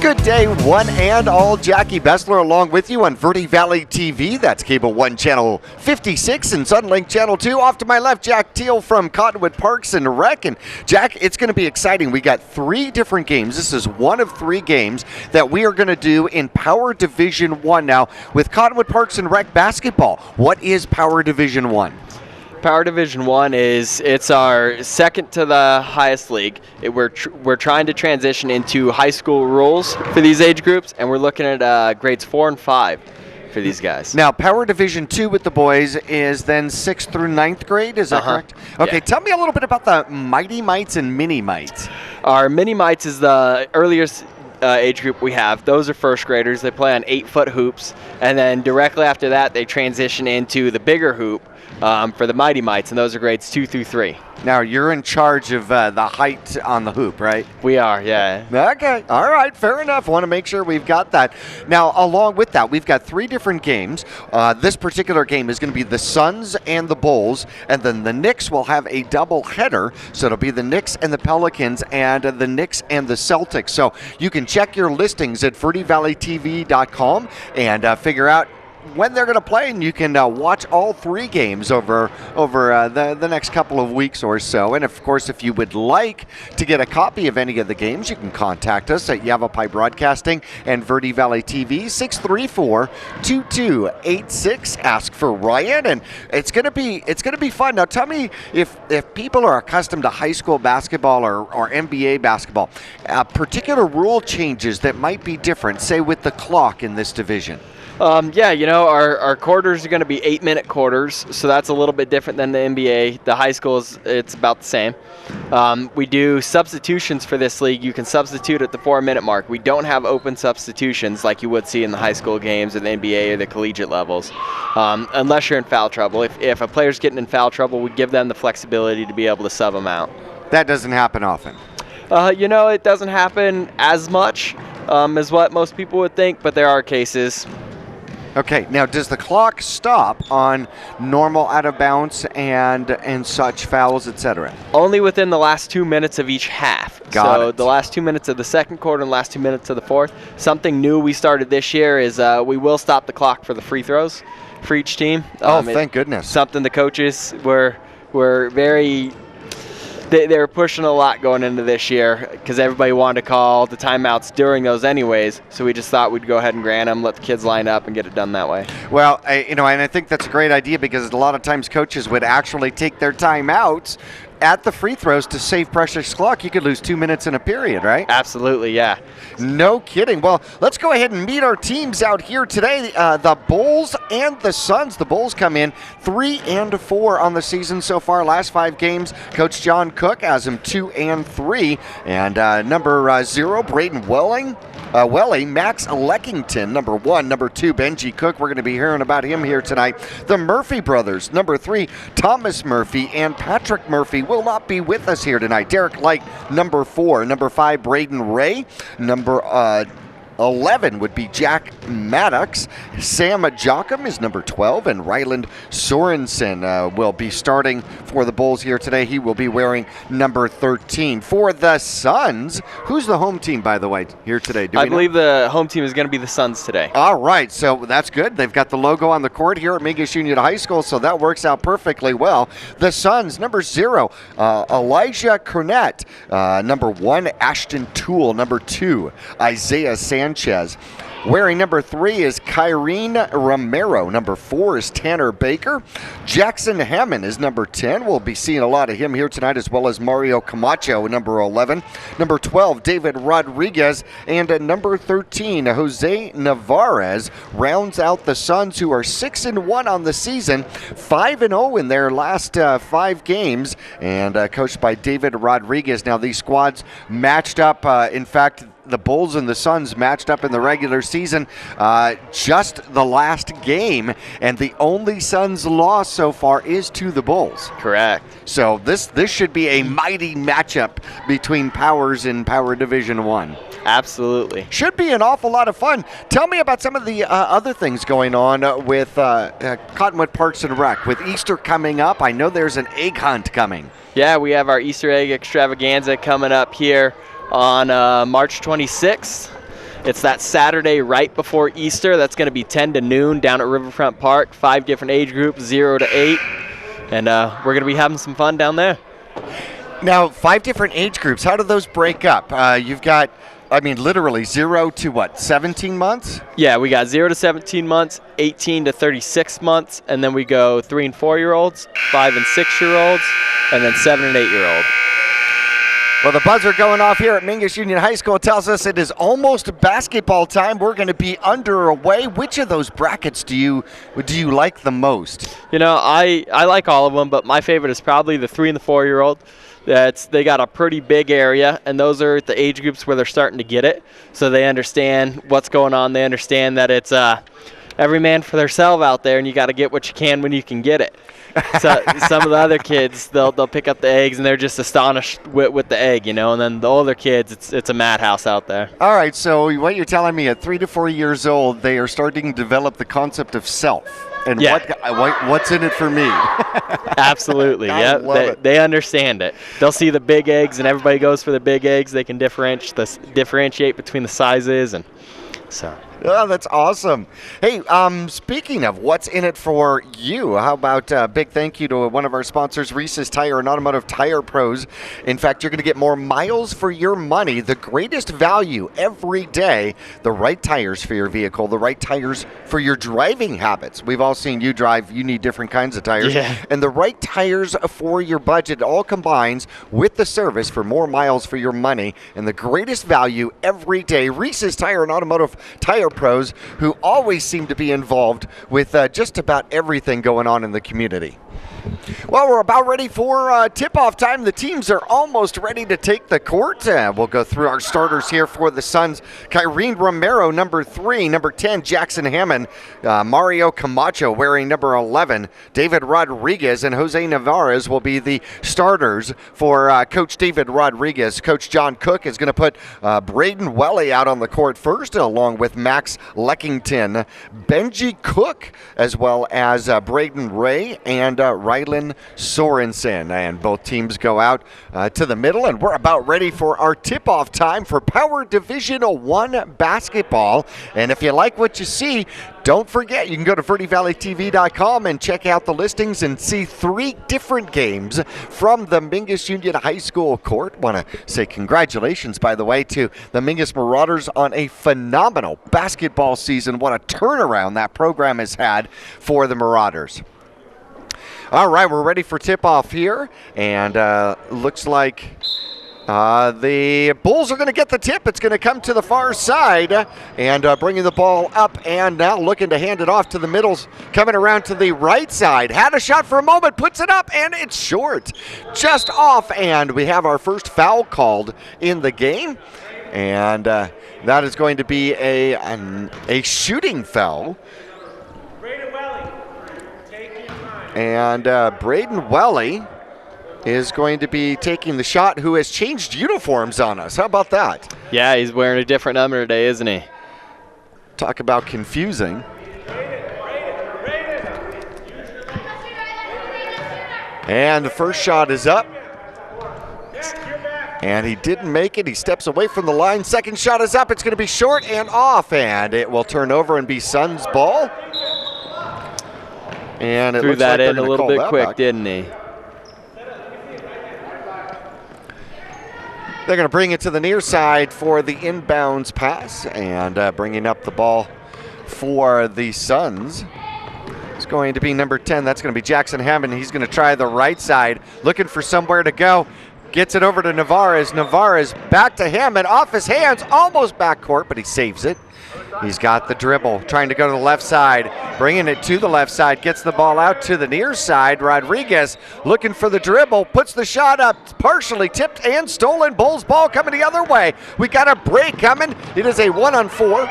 Good day, one and all. Jackie Bessler along with you on Verde Valley TV. That's Cable 1 Channel 56 and Sunlink Channel 2. Off to my left, Jack Teal from Cottonwood Parks and Rec. And Jack, it's going to be exciting. We got 3 different games. This is one of 3 games that we are going to do in Power Division 1. Now, with Cottonwood Parks and Rec basketball, what is Power Division 1? Power Division 1 it's our second to the highest league. We're trying to transition into high school rules for these age groups, and we're looking at grades 4 and 5 for these guys. Now, Power Division 2 with the boys is then 6th through 9th grade, is that correct? Okay, Tell me a little bit about the Mighty Mites and Mini Mites. Our Mini Mites is the earliest age group we have. Those are first graders. They play on 8-foot hoops, and then directly after that, they transition into the bigger hoop for the Mighty Mites, and those are grades 2 through 3. Now, you're in charge of the height on the hoop, right? We are, yeah. Okay, all right, fair enough. Want to make sure we've got that. Now, along with that, we've got 3 different games. This particular game is going to be the Suns and the Bulls, and then the Knicks will have a double header, so it'll be the Knicks and the Pelicans and the Knicks and the Celtics. So you can check your listings at verdevalleytv.com and figure out when they're going to play, and you can watch all 3 games over the next couple of weeks or so. And of course, if you would like to get a copy of any of the games, you can contact us at Yavapai Broadcasting and Verde Valley TV, 634-2286. Ask for Ryan, and it's going to be fun. Now, tell me if people are accustomed to high school basketball or NBA basketball, particular rule changes that might be different, say with the clock in this division. Our quarters are going to be 8-minute quarters, so that's a little bit different than the NBA. The high school it's about the same. We do substitutions for this league. You can substitute at the 4-minute mark. We don't have open substitutions like you would see in the high school games or the NBA or the collegiate levels, unless you're in foul trouble. If a player's getting in foul trouble, we give them the flexibility to be able to sub them out. That doesn't happen often. It doesn't happen as much as what most people would think, but there are cases. Okay, now does the clock stop on normal out of bounds and such fouls, etc.? Only within the last 2 minutes of each half. Got so it. The last 2 minutes of the second quarter and last 2 minutes of the fourth. Something new we started this year is we will stop the clock for the free throws for each team. Thank goodness. Something the coaches were very... They were pushing a lot going into this year because everybody wanted to call the timeouts during those anyways. So we just thought we'd go ahead and grant them, let the kids line up, and get it done that way. Well, and I think that's a great idea because a lot of times coaches would actually take their timeouts at the free throws to save precious clock. You could lose 2 minutes in a period, right? Absolutely, yeah. No kidding. Well, let's go ahead and meet our teams out here today. The Bulls and the Suns. The Bulls come in 3-4 on the season so far. Last 5 games, Coach John Cook has them 2-3. And number 0, Braden Welling, Max Leckington, number 1. Number 2, Benji Cook. We're going to be hearing about him here tonight. The Murphy brothers, number 3, Thomas Murphy and Patrick Murphy will not be with us here tonight. Derek Light, number 4. Number 5, Braden Ray. Number 11 would be Jack Maddox. Sam Jocham is number 12, and Ryland Sorensen will be starting for the Bulls here today. He will be wearing number 13. For the Suns, who's the home team, by the way, here today? I believe the home team is going to be the Suns today. All right, so that's good. They've got the logo on the court here at Mingus Union High School, so that works out perfectly well. The Suns, number 0, Elijah Cornett. Number 1, Ashton Toole. Number 2, Isaiah Sanchez. Wearing number 3 is Kyrene Romero. Number 4 is Tanner Baker. Jackson Hammond is number 10. We'll be seeing a lot of him here tonight, as well as Mario Camacho, number 11. Number 12, David Rodriguez. And number 13, Jose Navarez, rounds out the Suns, who are 6-1 on the season, 5-0 in their last 5 games, and coached by David Rodriguez. Now, these squads matched up. In fact, the Bulls and the Suns matched up in the regular season just the last game, and the only Suns loss so far is to the Bulls. Correct. So this should be a mighty matchup between powers in Power Division 1. Absolutely. Should be an awful lot of fun. Tell me about some of the other things going on with Cottonwood Parks and Rec. With Easter coming up, I know there's an egg hunt coming. Yeah, we have our Easter egg extravaganza coming up here on March 26th. It's that Saturday right before Easter. That's going to be 10 to noon down at Riverfront Park. 5 different age groups, 0 to 8. And we're going to be having some fun down there. Now, 5 different age groups. How do those break up? You've got, literally 0 to what, 17 months? Yeah, we got 0 to 17 months, 18 to 36 months, and then we go 3 and 4-year-olds, 5 and 6-year-olds, and then 7 and 8-year-olds. Well, the buzzer going off here at Mingus Union High School tells us it is almost basketball time. We're going to be underway. Which of those brackets do you like the most? I like all of them, but my favorite is probably the 3 and the 4-year-old. They got a pretty big area, and those are the age groups where they're starting to get it, so they understand what's going on. They understand that it's every man for themselves out there, and you got to get what you can when you can get it. So some of the other kids, they'll pick up the eggs, and they're just astonished with the egg, and then the older kids, it's a madhouse out there. All right, so what you're telling me, at 3 to 4 years old, they are starting to develop the concept of self. And what's in it for me? Absolutely, yeah. They understand it. They'll see the big eggs, and everybody goes for the big eggs. They can differentiate between the sizes, and so. Oh, that's awesome. Hey, speaking of what's in it for you, how about a big thank you to one of our sponsors, Reese's Tire and Automotive Tire Pros. In fact, you're going to get more miles for your money, the greatest value every day, the right tires for your vehicle, the right tires for your driving habits. We've all seen you drive. You need different kinds of tires. Yeah. And the right tires for your budget all combines with the service for more miles for your money and the greatest value every day. Reese's Tire and Automotive Tire Pros, who always seem to be involved with just about everything going on in the community. Well, we're about ready for tip-off time. The teams are almost ready to take the court. We'll go through our starters here for the Suns. Kyrene Romero, number 3. Number 10, Jackson Hammond. Mario Camacho wearing number 11. David Rodriguez and Jose Navarez will be the starters for Coach David Rodriguez. Coach John Cook is going to put Braden Welly out on the court first, along with Max Leckington, Benji Cook, as well as Braden Ray and Rylan Sorensen. And both teams go out to the middle, and we're about ready for our tip-off time for Power Division 1 basketball. And if you like what you see, don't forget, you can go to VerdeValleyTV.com and check out the listings and see 3 different games from the Mingus Union High School court. Want to say congratulations, by the way, to the Mingus Marauders on a phenomenal basketball season. What a turnaround that program has had for the Marauders. All right, we're ready for tip-off here, and looks like the Bulls are going to get the tip. It's going to come to the far side, and bringing the ball up, and now looking to hand it off to the middles, coming around to the right side. Had a shot for a moment, puts it up, and it's short. Just off, and we have our first foul called in the game, and that is going to be a shooting foul. And Braden Welly is going to be taking the shot, who has changed uniforms on us. How about that? Yeah, he's wearing a different number today, isn't he? Talk about confusing. And the first shot is up. And he didn't make it. He steps away from the line. Second shot is up. It's going to be short and off, and it will turn over and be Suns' ball. And it threw looks that like in a little bit quick, back. didn't he? They're going to bring it to the near side for the inbounds pass, and bringing up the ball for the Suns. It's going to be number 10. That's going to be Jackson Hammond. He's going to try the right side, looking for somewhere to go. Gets it over to Navarez. Navarez back to Hammond, off his hands, almost backcourt, but he saves it. He's got the dribble, trying to go to the left side, bringing it to the left side, gets the ball out to the near side. Rodriguez looking for the dribble, puts the shot up, partially tipped and stolen. Bulls ball coming the other way. We got a break coming. It is a 1-on-4,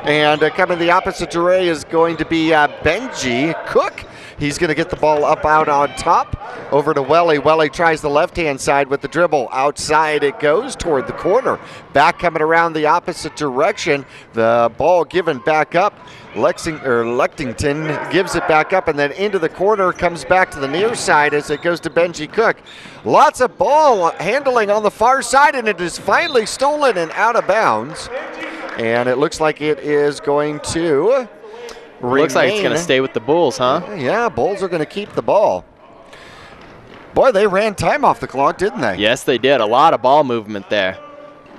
and coming the opposite array is going to be Benji Cook. He's going to get the ball up out on top, over to Welly. Welly tries the left-hand side with the dribble. Outside it goes toward the corner. Back coming around the opposite direction. The ball given back up. Lexington gives it back up, and then into the corner, comes back to the near side as it goes to Benji Cook. Lots of ball handling on the far side, and it is finally stolen and out of bounds. And it looks like it is going to Looks like it's going to stay with the Bulls, huh? Yeah, Bulls are going to keep the ball. Boy, they ran time off the clock, didn't they? Yes, they did. A lot of ball movement there.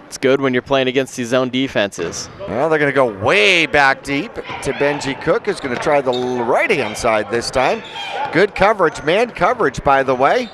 It's good when you're playing against these zone defenses. Well, they're going to go way back deep to Benji Cook, who's going to try the right-hand side this time. Good coverage, man coverage, by the way.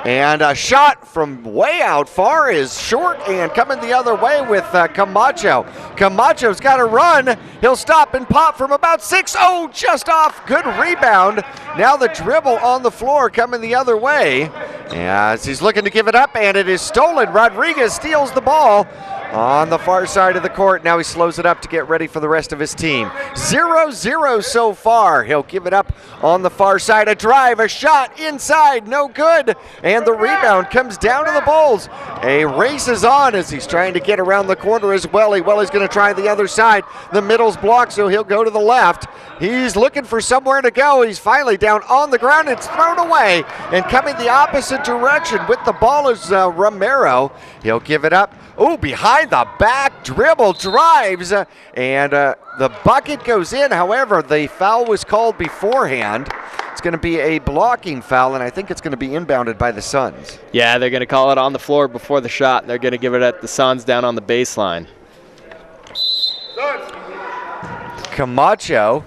And a shot from way out far is short and coming the other way with Camacho. Camacho's got to run. He'll stop and pop from about 6. Oh, just off. Good rebound. Now the dribble on the floor coming the other way. As he's looking to give it up, and it is stolen. Rodriguez steals the ball on the far side of the court. Now he slows it up to get ready for the rest of his team. 0-0 so far. He'll give it up on the far side. A drive, a shot inside, no good. And the rebound comes down to the Bulls. A race is on as he's trying to get around the corner as well. He's going to try the other side. The middle's blocked, so he'll go to the left. He's looking for somewhere to go. He's finally down on the ground. It's thrown away. And coming the opposite direction with the ball is Romero. He'll give it up. Oh, behind the back, dribble, drives, and the bucket goes in. However, the foul was called beforehand. It's going to be a blocking foul, and I think it's going to be inbounded by the Suns. Yeah, they're going to call it on the floor before the shot, and they're going to give it at the Suns down on the baseline. Camacho.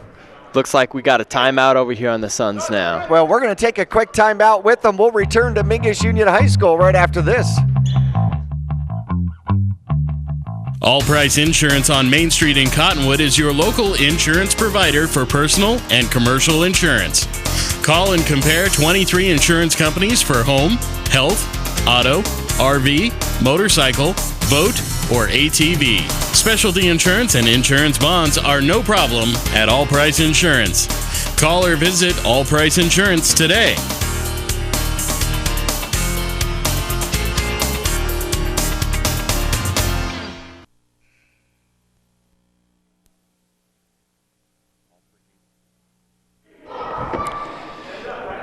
Looks like we got a timeout over here on the Suns now. Well, we're going to take a quick timeout with them. We'll return to Mingus Union High School right after this. All Price Insurance on Main Street in Cottonwood is your local insurance provider for personal and commercial insurance. Call and compare 23 insurance companies for home, health, auto, RV, motorcycle, boat, or ATV. Specialty insurance and insurance bonds are no problem at All Price Insurance. Call or visit All Price Insurance today.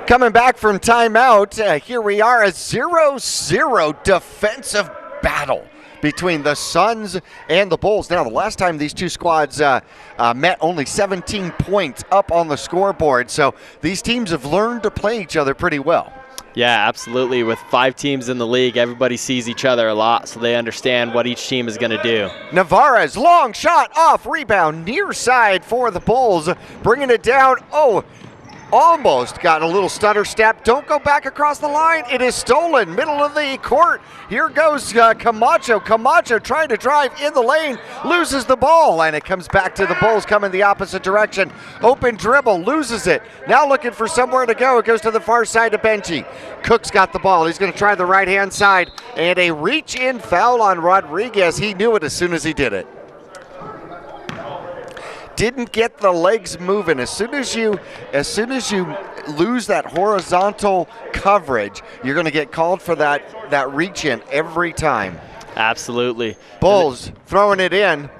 Coming back from timeout, here we are, a 0-0 defensive battle between the Suns and the Bulls. Now, the last time these two squads met, only 17 points up on the scoreboard. So these teams have learned to play each other pretty well. Yeah, absolutely. With 5 teams in the league, everybody sees each other a lot, so they understand what each team is going to do. Navarez, long shot, off, rebound, near side for the Bulls, bringing it down. Oh, almost got a little stutter step. Don't go back across the line. It is stolen. Middle of the court. Here goes Camacho. Camacho trying to drive in the lane. Loses the ball. And it comes back to the Bulls coming the opposite direction. Open dribble. Loses it. Now looking for somewhere to go. It goes to the far side of Benji. Cook's got the ball. He's going to try the right-hand side. And a reach-in foul on Rodriguez. He knew it as soon as he did it. Didn't get the legs moving. As soon as you lose that horizontal coverage, you're going to get called for that reach in every time. Absolutely. Bulls throwing it in.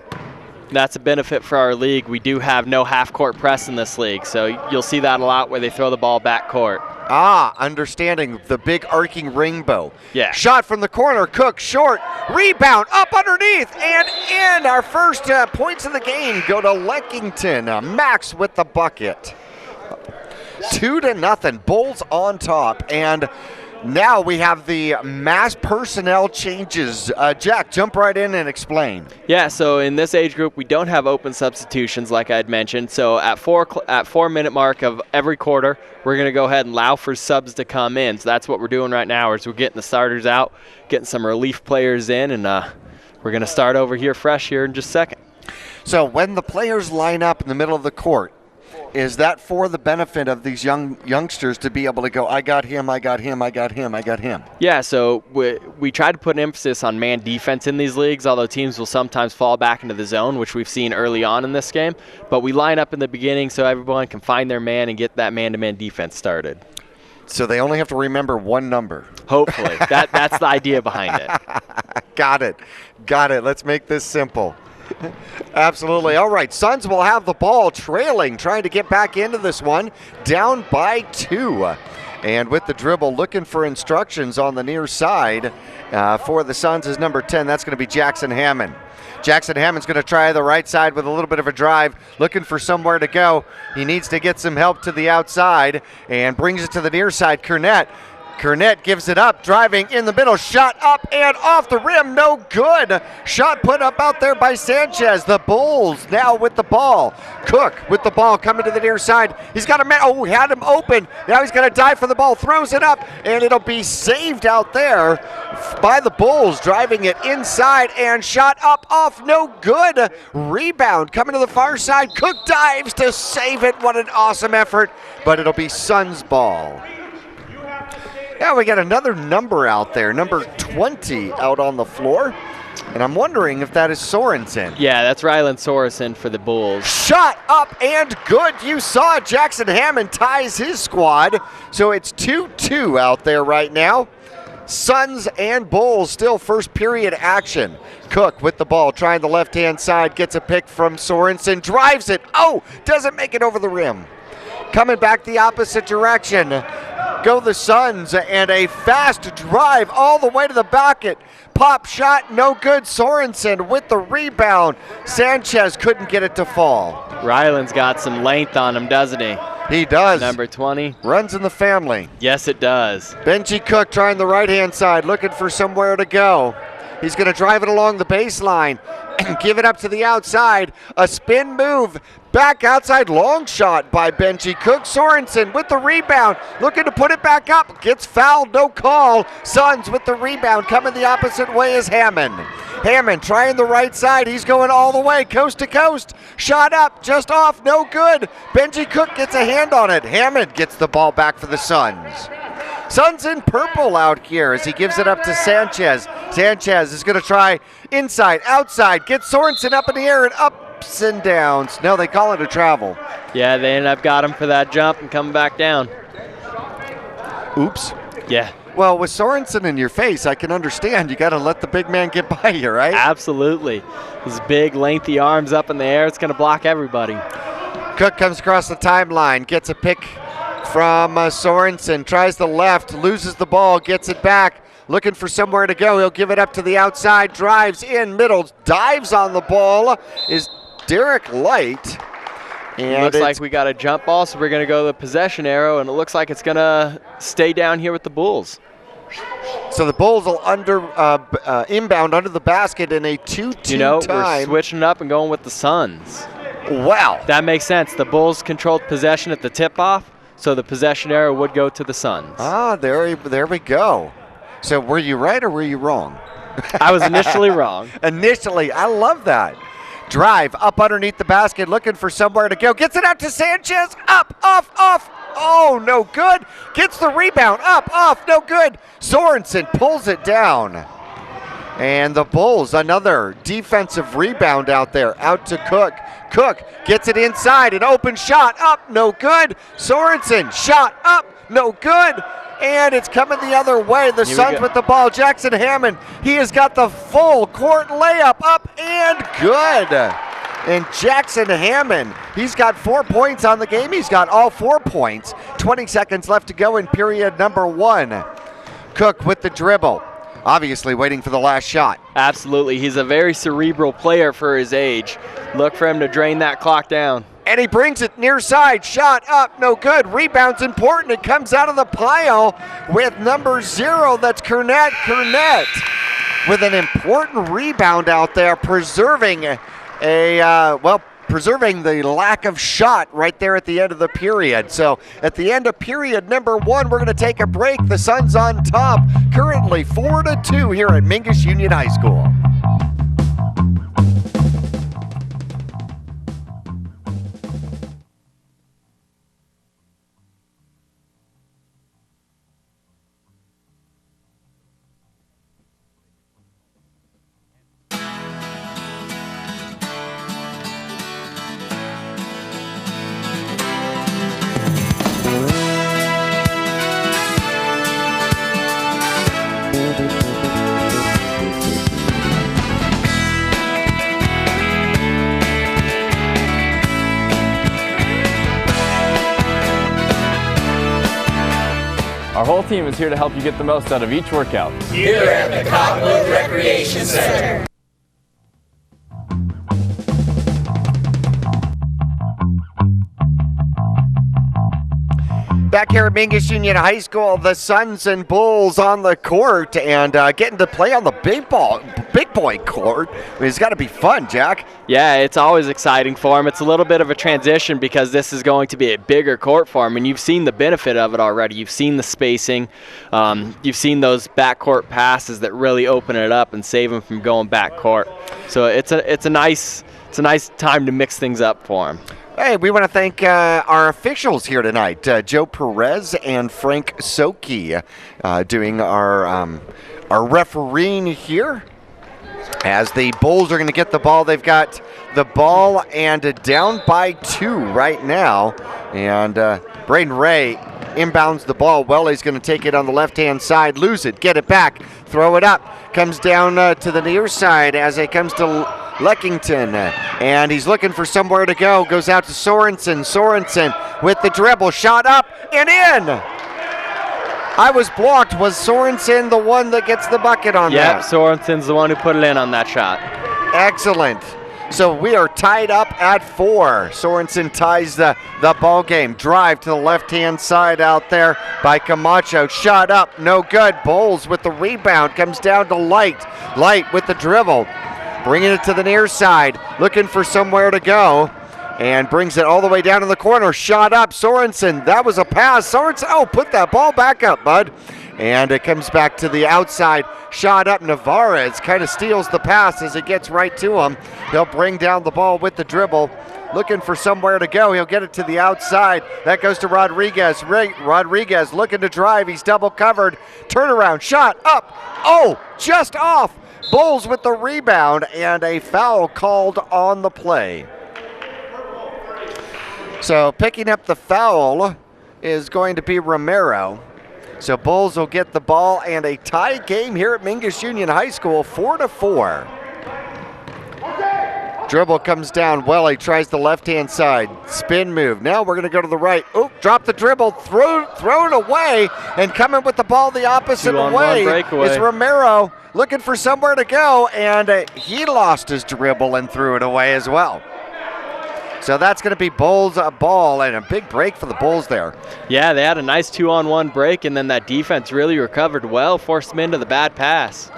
That's a benefit for our league. We do have no half-court press in this league, so you'll see that a lot where they throw the ball back court. Understanding the big arcing rainbow. Yeah. Shot from the corner, Cook short, rebound up underneath and in. Our first points of the game go to Leckington. Max with the bucket. 2-0, Bulls on top. And now we have the mass personnel changes. Jack, jump right in and explain. Yeah, so in this age group, we don't have open substitutions like I had mentioned. So at 4-minute mark of every quarter, we're going to go ahead and allow for subs to come in. So that's what we're doing right now is we're getting the starters out, getting some relief players in, and we're going to start over here fresh here in just a second. So when the players line up in the middle of the court, is that for the benefit of these youngsters to be able to go, I got him, I got him, I got him, I got him? Yeah, so we try to put an emphasis on man defense in these leagues, although teams will sometimes fall back into the zone, which we've seen early on in this game. But we line up in the beginning so everyone can find their man and get that man-to-man defense started. So they only have to remember one number. Hopefully. That's the idea behind it. Got it. Let's make this simple. Absolutely. All right, Suns will have the ball trailing, trying to get back into this one, down by 2. And with the dribble, looking for instructions on the near side for the Suns is number 10. That's going to be Jackson Hammond. Jackson Hammond's going to try the right side with a little bit of a drive, looking for somewhere to go. He needs to get some help to the outside and brings it to the near side. Cornett gives it up, driving in the middle, shot up and off the rim, no good. Shot put up out there by Sanchez. The Bulls now with the ball. Cook with the ball coming to the near side. He's got had him open. Now he's going to dive for the ball, throws it up, and it'll be saved out there by the Bulls, driving it inside and shot up off, no good. Rebound coming to the far side. Cook dives to save it. What an awesome effort, but it'll be Suns ball. Yeah, we got another number out there, number 20 out on the floor. And I'm wondering if that is Sorensen. Yeah, that's Rylan Sorensen for the Bulls. Shot up and good. You saw it. Jackson Hammond ties his squad. So it's 2-2 out there right now. Suns and Bulls still first period action. Cook with the ball, trying the left-hand side, gets a pick from Sorensen, drives it. Oh, doesn't make it over the rim. Coming back the opposite direction. Go the Suns, and a fast drive all the way to the bucket. Pop shot, no good. Sorensen with the rebound. Sanchez couldn't get it to fall. Ryland's got some length on him, doesn't he? He does. Number 20. Runs in the family. Yes, it does. Benji Cook trying the right-hand side, looking for somewhere to go. He's going to drive it along the baseline and give it up to the outside. A spin move. Back outside, long shot by Benji Cook. Sorensen with the rebound, looking to put it back up. Gets fouled, no call. Suns with the rebound, coming the opposite way is Hammond. Hammond trying the right side. He's going all the way, coast to coast. Shot up, just off, no good. Benji Cook gets a hand on it. Hammond gets the ball back for the Suns. Suns in purple out here as he gives it up to Sanchez. Sanchez is going to try inside, outside, get Sorensen up in the air and ups and downs. No, they call it a travel. Yeah, they ended up got him for that jump and coming back down. Oops. Yeah. Well, with Sorensen in your face, I can understand. You got to let the big man get by you, right? Absolutely. His big, lengthy arms up in the air, it's going to block everybody. Cook comes across the timeline, gets a pick from Sorensen, tries the left, loses the ball, gets it back, looking for somewhere to go. He'll give it up to the outside, drives in, middle, dives on the ball, is Derek Light. And looks like we got a jump ball, so we're going to go to the possession arrow, and it looks like it's going to stay down here with the Bulls. So the Bulls will inbound under the basket in a 2-2 You know, time. we're switching up and going with the Suns. Wow. That makes sense. The Bulls controlled possession at the tip-off, so the possession arrow would go to the Suns. Ah, there we go. So were you right or were you wrong? I was initially wrong. Initially, I love that. Drive up underneath the basket, looking for somewhere to go. Gets it out to Sanchez. Up, off. Oh, no good. Gets the rebound. Up, off, no good. Sorensen pulls it down. And the Bulls, another defensive rebound out there. Out to Cook. Cook gets it inside. An open shot. Up, no good. Sorensen, shot up, no good. And it's coming the other way. The Suns with the ball. Jackson Hammond, he has got the full court layup up and good. And Jackson Hammond, he's got 4 points on the game. He's got all 4 points. 20 seconds left to go in period number 1. Cook with the dribble. Obviously waiting for the last shot. Absolutely. He's a very cerebral player for his age. Look for him to drain that clock down. And he brings it near side. Shot up, no good. Rebound's important. It comes out of the pile with number 0. That's Cornett. Cornett with an important rebound out there, preserving preserving the lack of shot right there at the end of the period. So at the end of period number 1, we're going to take a break. The Suns on top, currently 4-2 here at Mingus Union High School. Our whole team is here to help you get the most out of each workout. Here at the Cottonwood Recreation Center. Back here at Mingus Union High School, the Suns and Bulls on the court and getting to play on the big boy court. I mean, it's got to be fun, Jack. Yeah, it's always exciting for him. It's a little bit of a transition because this is going to be a bigger court for him, and you've seen the benefit of it already. You've seen the spacing. You've seen those backcourt passes that really open it up and save him from going backcourt. So it's a nice time to mix things up for him. Hey, we want to thank our officials here tonight, Joe Perez and Frank Soki, doing our refereeing here. As the Bulls are going to get the ball, they've got the ball and down by 2 right now. And Braden Ray inbounds the ball. Welly's going to take it on the left-hand side, lose it, get it back, throw it up. Comes down to the near side as it comes to Leckington, and he's looking for somewhere to go. Goes out to Sorensen. Sorensen with the dribble, shot up and in. I was blocked. Was Sorensen the one that gets the bucket on that? Yep, Sorensen's the one who put it in on that shot. Excellent. So we are tied up at 4. Sorensen ties the ball game. Drive to the left-hand side out there by Camacho. Shot up, no good. Bulls with the rebound. Comes down to Light. Light with the dribble. Bringing it to the near side. Looking for somewhere to go. And brings it all the way down in the corner. Shot up, Sorensen. That was a pass. Sorensen, put that ball back up, bud. And it comes back to the outside. Shot up, Navarez kind of steals the pass as it gets right to him. He'll bring down the ball with the dribble. Looking for somewhere to go. He'll get it to the outside. That goes to Rodriguez. Rodriguez looking to drive. He's double covered. Turnaround, shot up. Just off. Bulls with the rebound and a foul called on the play. So picking up the foul is going to be Romero. So Bulls will get the ball and a tie game here at Mingus Union High School, 4-4. Dribble comes down. Welly tries the left-hand side. Spin move. Now we're going to go to the right. Drop the dribble. Thrown away. And coming with the ball the opposite way is Romero. Looking for somewhere to go. And he lost his dribble and threw it away as well. So that's going to be Bulls ball, and a big break for the Bulls there. Yeah, they had a nice 2-on-1 break, and then that defense really recovered well, forced them into the bad pass.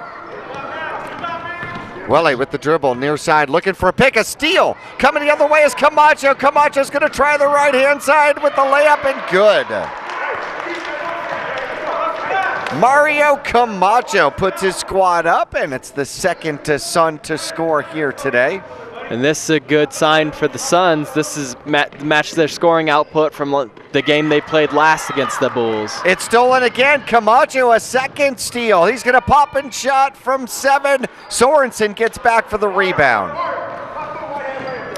Welly with the dribble, near side, looking for a pick, a steal. Coming the other way is Camacho. Camacho's going to try the right-hand side with the layup, and good. Mario Camacho puts his squad up, and it's the second Sun to score here today. And this is a good sign for the Suns. This is match their scoring output from the game they played last against the Bulls. It's stolen again. Camacho, a second steal. He's going to pop and shot from 7. Sorensen gets back for the rebound.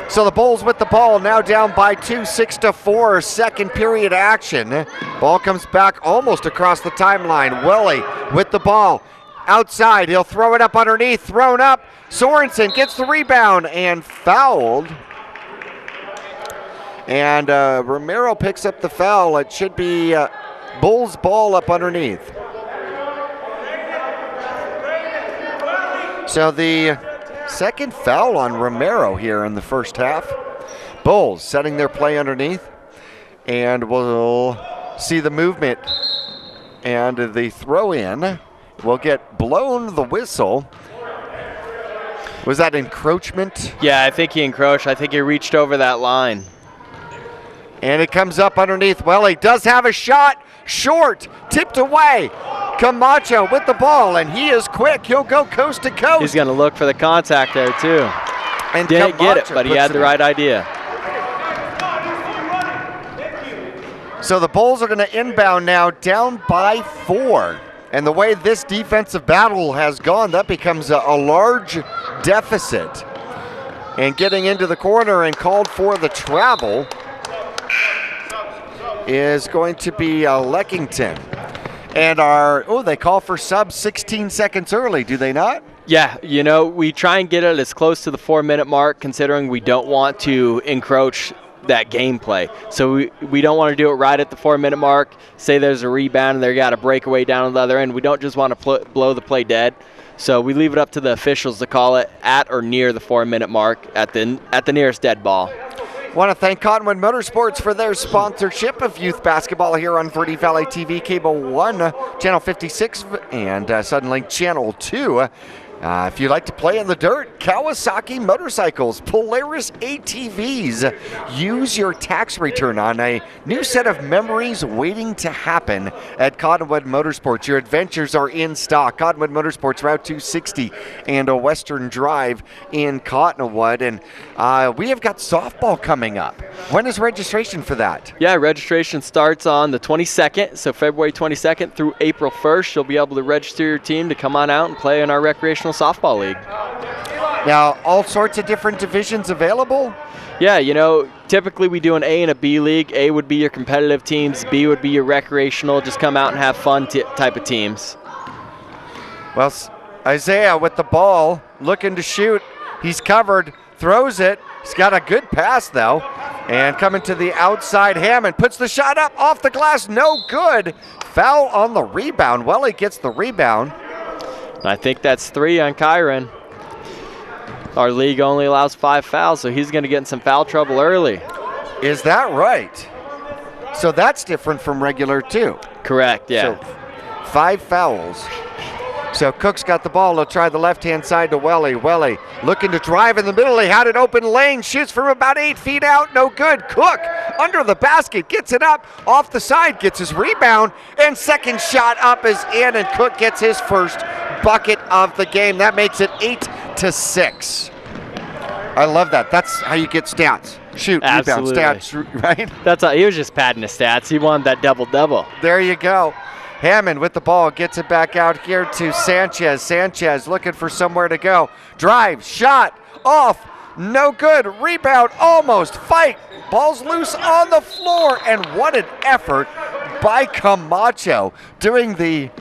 So the Bulls with the ball, now down by 2, 6-4, second period action. Ball comes back almost across the timeline. Welly with the ball. Outside, he'll throw it up underneath, thrown up. Sorensen gets the rebound and fouled. And Romero picks up the foul. It should be Bulls ball up underneath. So the second foul on Romero here in the first half. Bulls setting their play underneath. And we'll see the movement and the throw in. Will get blown the whistle. Was that encroachment? Yeah, I think he encroached. I think he reached over that line. And it comes up underneath. Well, he does have a shot. Short. Tipped away. Camacho with the ball, and he is quick. He'll go coast to coast. He's going to look for the contact there, too. And didn't get it, but he had the right idea. So the Bulls are going to inbound now, down by 4. And the way this defensive battle has gone, that becomes a large deficit. And getting into the corner and called for the travel is going to be Leckington. And they call for sub 16 seconds early, do they not? Yeah, we try and get it as close to the 4-minute mark, considering we don't want to encroach that gameplay. So we don't want to do it right at the 4-minute mark. Say there's a rebound and they got a breakaway down on the other end. We don't just want to blow the play dead. So we leave it up to the officials to call it at or near the 4-minute mark at the nearest dead ball. Want to thank Cottonwood Motorsports for their sponsorship of youth basketball here on Verde Valley TV, Cable 1, Channel 56, and Suddenlink Channel 2. If you like to play in the dirt, Kawasaki motorcycles, Polaris ATVs, use your tax return on a new set of memories waiting to happen at Cottonwood Motorsports. Your adventures are in stock. Cottonwood Motorsports, Route 260 and a Western Drive in Cottonwood. And we have got softball coming up. When is registration for that? Yeah, registration starts on the 22nd, so February 22nd through April 1st. You'll be able to register your team to come on out and play in our recreational softball league. Now, all sorts of different divisions available? Yeah, you know, typically we do an A and a B league. A would be your competitive teams, B would be your recreational, just come out and have fun type of teams. Well, Isaiah with the ball, looking to shoot. He's covered, throws it. He's got a good pass, though. And coming to the outside, Hammond puts the shot up off the glass, no good. Foul on the rebound. Welly gets the rebound. I think that's 3 on Kyron. Our league only allows 5 fouls, so he's going to get in some foul trouble early. Is that right? So that's different from regular, too. Correct, yeah. So 5 fouls. So Cook's got the ball. He'll try the left-hand side to Welly. Welly looking to drive in the middle. He had an open lane. Shoots from about 8 feet out. No good. Cook under the basket. Gets it up. Off the side. Gets his rebound. And second shot up is in. And Cook gets his first bucket of the game. That makes it 8-6. I love that. That's how you get stats. Shoot, absolutely. Rebound, stats, right? He was just padding his stats. He wanted that double-double. There you go. Hammond with the ball, gets it back out here to Sanchez. Sanchez looking for somewhere to go. Drive, shot, off, no good. Rebound, almost, fight. Ball's loose on the floor, and what an effort by Camacho doing the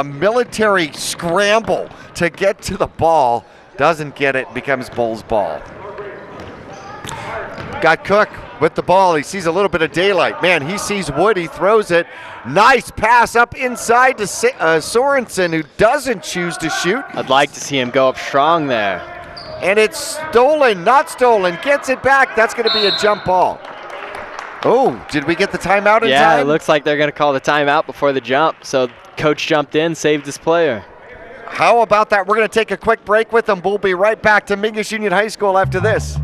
military scramble to get to the ball. Doesn't get it, becomes Bull's ball. Got Cook with the ball. He sees a little bit of daylight. Man, he sees Wood. He throws it. Nice pass up inside to Sorensen, who doesn't choose to shoot. I'd like to see him go up strong there. And it's stolen, not stolen. Gets it back. That's going to be a jump ball. Oh, did we get the timeout in time? Yeah, it looks like they're going to call the timeout before the jump. So coach jumped in, saved his player. How about that? We're going to take a quick break with them. We'll be right back to Mingus Union High School after this.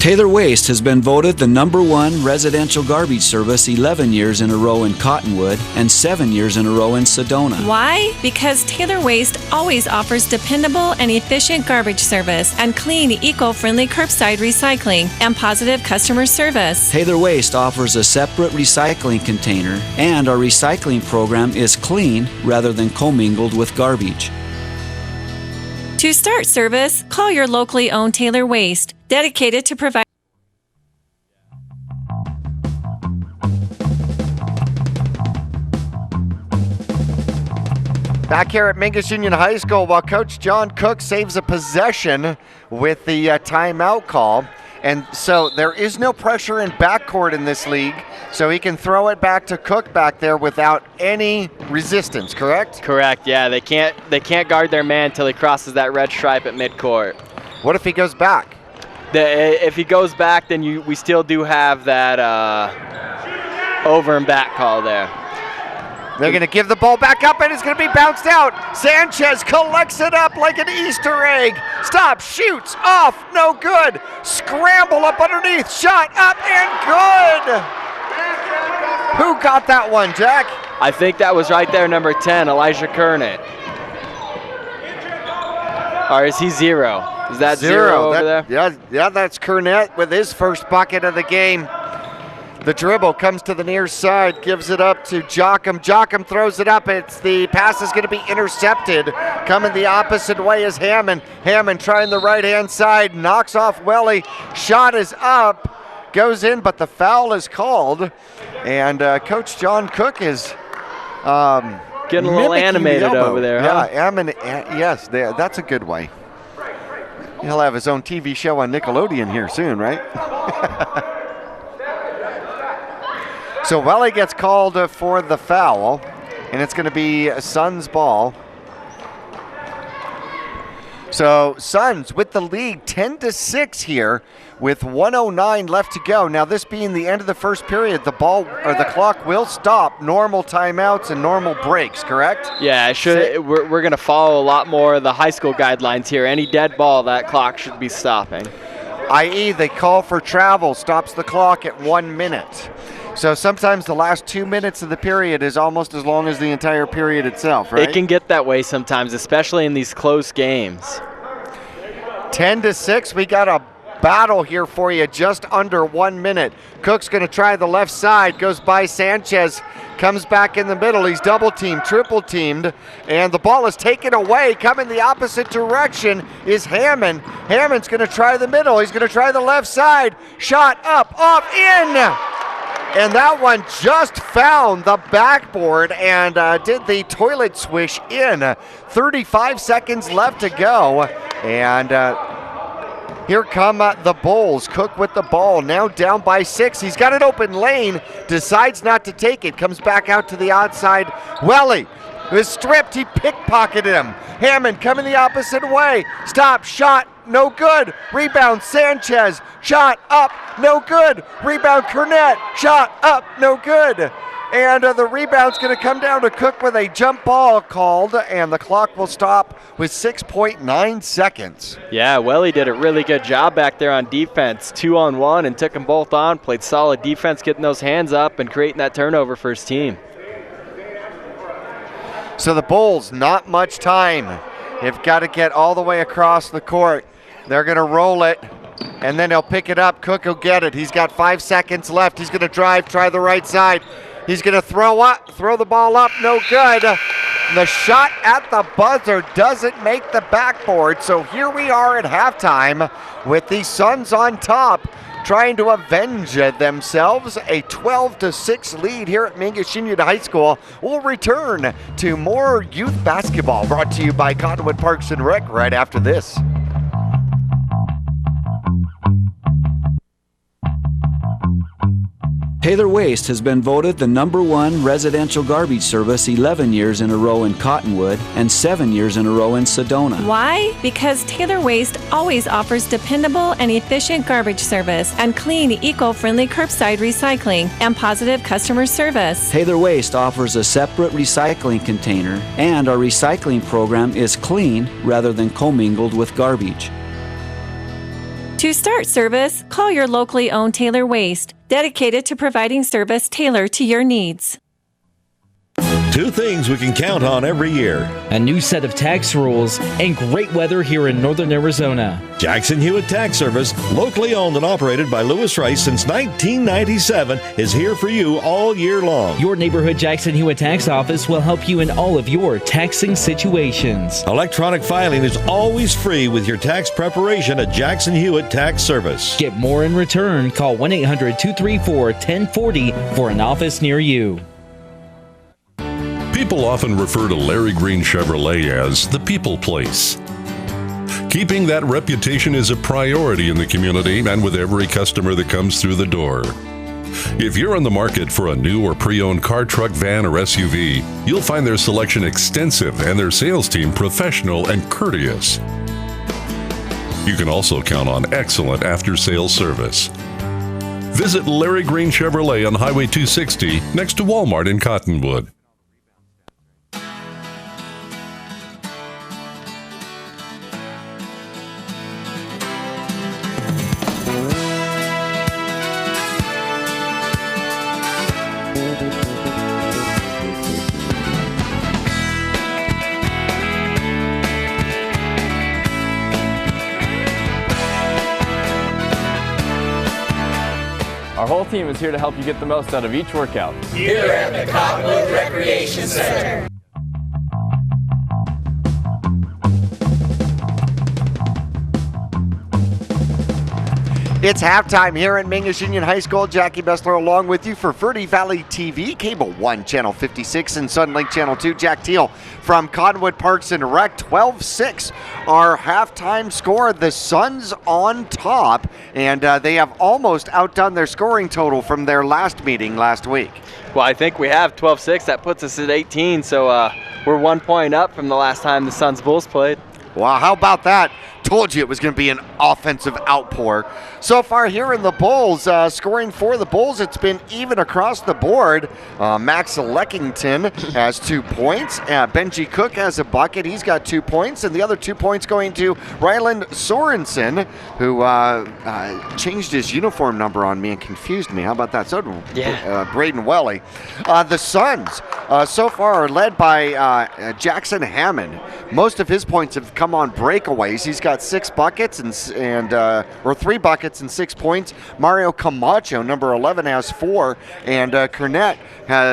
Taylor Waste has been voted the #1 residential garbage service 11 years in a row in Cottonwood and 7 years in a row in Sedona. Why? Because Taylor Waste always offers dependable and efficient garbage service and clean, eco-friendly curbside recycling and positive customer service. Taylor Waste offers a separate recycling container, and our recycling program is clean rather than commingled with garbage. To start service, call your locally owned Taylor Waste, dedicated to provide. Back here at Mingus Union High School while Coach John Cook saves a possession with the timeout call. And so there is no pressure in backcourt in this league, so he can throw it back to Cook back there without any resistance, correct? Correct, yeah. They can't guard their man until he crosses that red stripe at midcourt. What if he goes back? If he goes back, then we still do have that over and back call there. They're going to give the ball back up, and it's going to be bounced out. Sanchez collects it up like an Easter egg. Stop, shoots, off, no good. Scramble up underneath, shot up and good. Who got that one, Jack? I think that was right there, number 10, Elijah Kernet. Or is he 0? Is that 0 over there? Yeah, that's Kernet with his first bucket of the game. The dribble comes to the near side, gives it up to Jocham. Jocham throws it up. The pass is going to be intercepted. Coming the opposite way is Hammond. Hammond trying the right-hand side, knocks off Welly. Shot is up, goes in, but the foul is called. And Coach John Cook is Getting a little mimicking the animated elbow. over there, Yeah, huh? yes, that's a good way. He'll have his own TV show on Nickelodeon here soon, right? So Welly gets called for the foul, and it's going to be Suns ball. So Suns with the lead 10-6 here with 1:09 left to go. Now this being the end of the first period, the clock will stop. Normal timeouts and normal breaks, correct? Yeah, it should. We're going to follow a lot more of the high school guidelines here. Any dead ball, that clock should be stopping. I.e., they call for travel, stops the clock at 1 minute. So sometimes the last 2 minutes of the period is almost as long as the entire period itself, right? It can get that way sometimes, especially in these close games. 10-6, we got a battle here for you, just under 1 minute. Cook's going to try the left side, goes by Sanchez, comes back in the middle. He's double teamed, triple teamed, and the ball is taken away. Coming the opposite direction is Hammond. Hammond's going to try the middle. He's going to try the left side. Shot up, off, in! And that one just found the backboard and did the toilet swish in. 35 seconds left to go. And here come the Bulls. Cook with the ball, now down by 6. He's got an open lane, decides not to take it, comes back out to the outside. Welly is stripped, he pickpocketed him. Hammond coming the opposite way. Stop, shot, no good. Rebound, Sanchez. Shot up, no good. Rebound, Cornett. Shot up, no good. And the rebound's going to come down to Cook with a jump ball called, and the clock will stop with 6.9 seconds. Yeah, Welly did a really good job back there on defense. 2-on-1 and took them both on. Played solid defense, getting those hands up and creating that turnover for his team. So the Bulls, not much time. They've got to get all the way across the court. They're going to roll it, and then he'll pick it up. Cook will get it. He's got 5 seconds left. He's going to drive, try the right side. He's going to throw the ball up, no good. The shot at the buzzer doesn't make the backboard. So here we are at halftime with the Suns on top, trying to avenge themselves. A 12-6 lead here at Mingus Union High School. We'll return to more youth basketball brought to you by Cottonwood Parks and Rec right after this. Taylor Waste has been voted the #1 residential garbage service 11 years in a row in Cottonwood and 7 years in a row in Sedona. Why? Because Taylor Waste always offers dependable and efficient garbage service and clean, eco-friendly curbside recycling and positive customer service. Taylor Waste offers a separate recycling container, and our recycling program is clean rather than commingled with garbage. To start service, call your locally owned Taylor Waste, dedicated to providing service tailored to your needs. Two things we can count on every year: a new set of tax rules and great weather here in northern Arizona. Jackson Hewitt Tax Service, locally owned and operated by Lewis Rice since 1997, is here for you all year long. Your neighborhood Jackson Hewitt Tax Office will help you in all of your taxing situations. Electronic filing is always free with your tax preparation at Jackson Hewitt Tax Service. Get more in return. Call 1-800-234-1040 for an office near you. People often refer to Larry Green Chevrolet as the people place. Keeping that reputation is a priority in the community and with every customer that comes through the door. If you're in the market for a new or pre-owned car, truck, van, or SUV, you'll find their selection extensive and their sales team professional and courteous. You can also count on excellent after-sales service. Visit Larry Green Chevrolet on Highway 260 next to Walmart in Cottonwood. Our whole team is here to help you get the most out of each workout. Here at the Cottonwood Recreation Center. It's halftime here at Mingus Union High School. Jackie Bessler along with you for Verde Valley TV, Cable 1, Channel 56, and Sunlink Channel 2. Jack Teal from Cottonwood Parks and Rec. 12-6 our halftime score. The Suns on top, and they have almost outdone their scoring total from their last meeting last week. Well, I think we have 12-6. That puts us at 18, so we're 1 point up from the last time the Suns Bulls played. Wow, how about that? Told you it was going to be an offensive outpour. So far here in the Bulls, scoring for the Bulls, it's been even across the board. Max Leckington has 2 points. Benji Cook has a bucket. He's got 2 points. And the other 2 points going to Ryland Sorensen, who changed his uniform number on me and confused me. How about that? So did Braden Welly. The Suns so far are led by Jackson Hammond. Most of his points have come on breakaways. He's got 6 buckets or 3 buckets and 6 points. Mario Camacho, number 11, has 4, and Cornett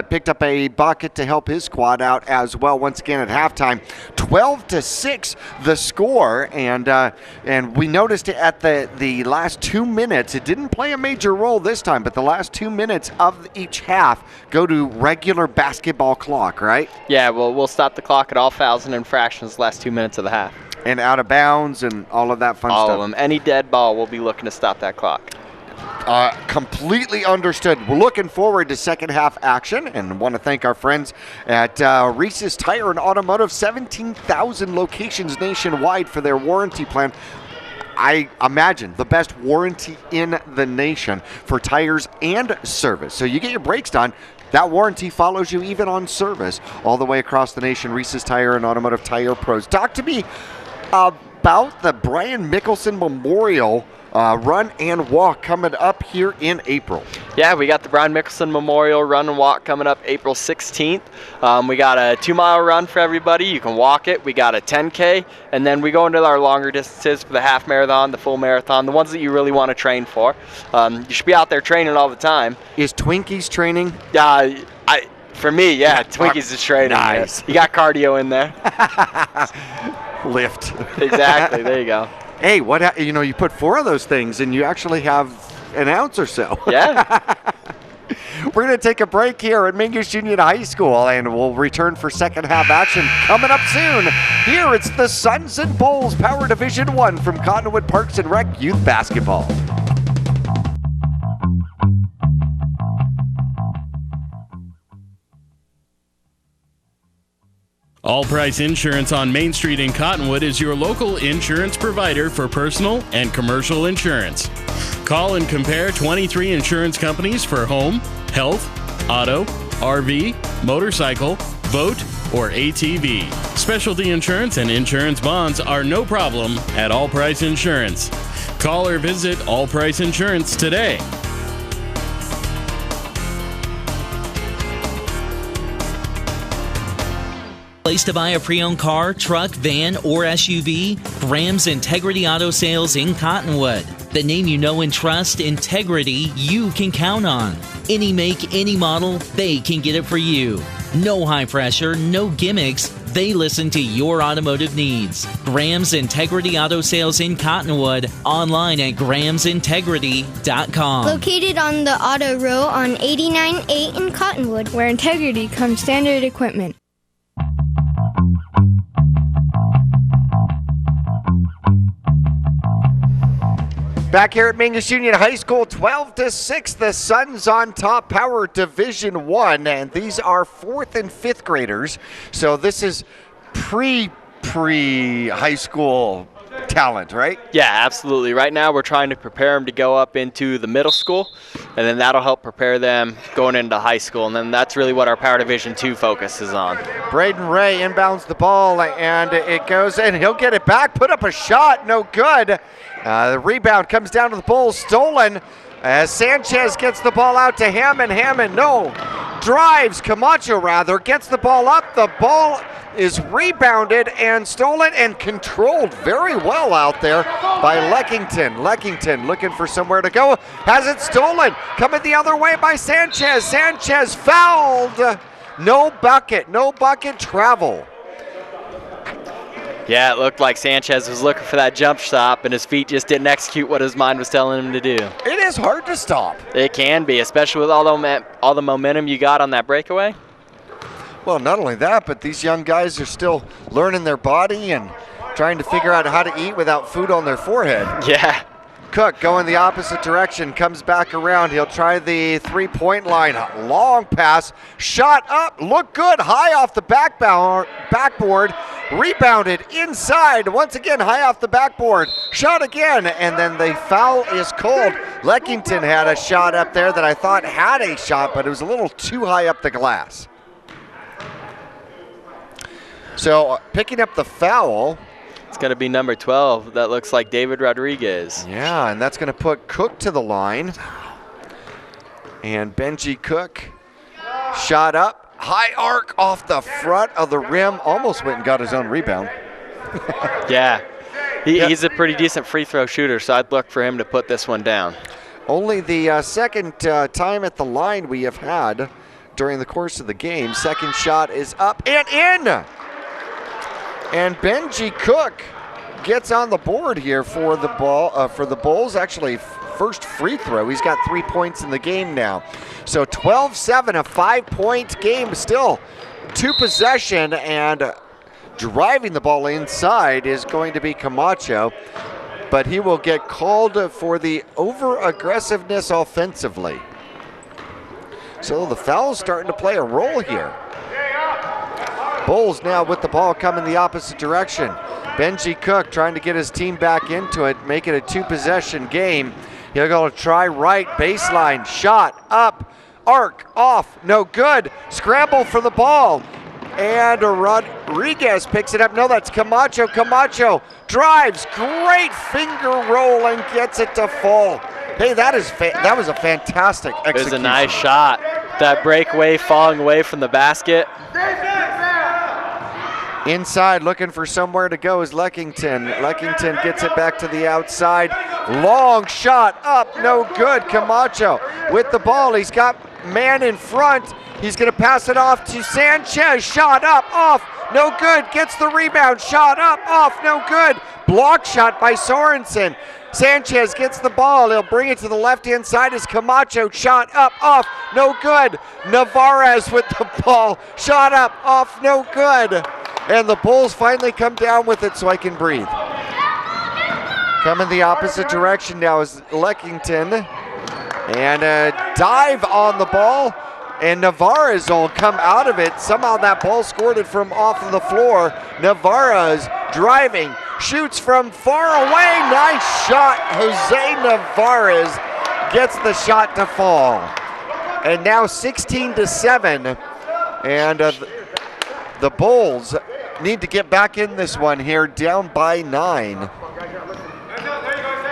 picked up a bucket to help his squad out as well. Once again at halftime, 12-6 the score, and we noticed it at the last 2 minutes. It didn't play a major role this time, but the last 2 minutes of each half go to regular basketball clock, right? Yeah, well, we'll stop the clock at all fouls and infractions the last 2 minutes of the half. And out of bounds and all of that fun stuff. All of them. Any dead ball, we'll be looking to stop that clock. Completely understood. We're looking forward to second half action and want to thank our friends at Reese's Tire and Automotive, 17,000 locations nationwide for their warranty plan. I imagine the best warranty in the nation for tires and service. So you get your brakes done, that warranty follows you even on service all the way across the nation. Reese's Tire and Automotive Tire Pros. Talk to me about the Brian Mickelson Memorial Run and Walk coming up here in April. Yeah, we got the Brian Mickelson Memorial Run and Walk coming up April 16th. We got a 2-mile run for everybody. You can walk it. We got a 10K, and then we go into our longer distances for the half marathon, the full marathon, the ones that you really want to train for. You should be out there training all the time. Is Twinkies training? For me, yeah, Twinkies is training. Nice. Yeah. You got cardio in there. Lift. Exactly. There you go. Hey, you put 4 of those things and you actually have an ounce or so. Yeah. We're going to take a break here at Mingus Union High School, and we'll return for second half action coming up soon. Here it's the Suns and Bulls Power Division 1 from Cottonwood Parks and Rec Youth Basketball. All Price Insurance on Main Street in Cottonwood is your local insurance provider for personal and commercial insurance. Call and compare 23 insurance companies for home, health, auto, RV, motorcycle, boat, or ATV. Specialty insurance and insurance bonds are no problem at All Price Insurance. Call or visit All Price Insurance today. Place to buy a pre-owned car, truck, van, or SUV? Graham's Integrity Auto Sales in Cottonwood. The name you know and trust, integrity you can count on. Any make, any model, they can get it for you. No high pressure, no gimmicks. They listen to your automotive needs. Graham's Integrity Auto Sales in Cottonwood. Online at grahamsintegrity.com. Located on the Auto Row on 89-8 in Cottonwood, where integrity comes standard equipment. Back here at Mingus Union High School, 12-6, the Suns on top, Power Division 1, and these are 4th and 5th graders. So this is pre-high school talent, right? Yeah, absolutely. Right now we're trying to prepare them to go up into the middle school, and then that'll help prepare them going into high school, and then that's really what our Power Division 2 focus is on. Braden Ray inbounds the ball, and it goes, and he'll get it back, put up a shot, no good. The rebound comes down to the Bulls, stolen as Sanchez gets the ball out to Hammond. Drives, Camacho rather, gets the ball up. The ball is rebounded and stolen and controlled very well out there by Leckington. Leckington looking for somewhere to go, has it stolen. Coming the other way by Sanchez. Sanchez fouled. No bucket, travel. Yeah, it looked like Sanchez was looking for that jump stop, and his feet just didn't execute what his mind was telling him to do. It is hard to stop. It can be, especially with all the momentum you got on that breakaway. Well, not only that, but these young guys are still learning their body and trying to figure out how to eat without food on their forehead. Yeah. Cook going the opposite direction, comes back around. He'll try the three-point line. Long pass, shot up, look good, high off the backboard, rebounded inside, once again high off the backboard, shot again, and then the foul is called. Leckington had a shot up there that I thought had a shot, but it was a little too high up the glass. So picking up the foul. It's going to be number 12. That looks like David Rodriguez. Yeah, and that's going to put Cook to the line. And Benji Cook shot up. High arc off the front of the rim. Almost went and got his own rebound. Yeah. He's a pretty decent free throw shooter, so I'd look for him to put this one down. Only the second time at the line we have had during the course of the game. Second shot is up and in. And Benji Cook gets on the board here for the Bulls. Actually, first free throw. He's got 3 points in the game now. So 12-7, a 5-point game. Still 2 possession, and driving the ball inside is going to be Camacho. But he will get called for the over-aggressiveness offensively. So the foul's starting to play a role here. Bulls now with the ball coming the opposite direction. Benji Cook trying to get his team back into it, make it a 2-possession game. He'll go to try right, baseline, shot, up, arc, off, no good. Scramble for the ball. And Rodriguez picks it up. No, that's Camacho. Camacho drives, great finger roll and gets it to fall. Hey, that was a fantastic execution. It was a nice shot. That breakaway falling away from the basket. Inside, looking for somewhere to go is Leckington. Leckington gets it back to the outside. Long shot up, no good. Camacho with the ball. He's got man in front. He's going to pass it off to Sanchez. Shot up, off, no good. Gets the rebound. Shot up, off, no good. Block shot by Sorensen. Sanchez gets the ball. He'll bring it to the left-hand side as Camacho. Shot up, off, no good. Navarez with the ball. Shot up, off, no good. And the Bulls finally come down with it so I can breathe. Coming the opposite direction now is Leckington. And a dive on the ball. And Navarez will come out of it. Somehow that ball scored it from off of the floor. Navarez driving, shoots from far away. Nice shot. Jose Navarez gets the shot to fall. And now 16-7. And the Bulls need to get back in this one here, down by 9.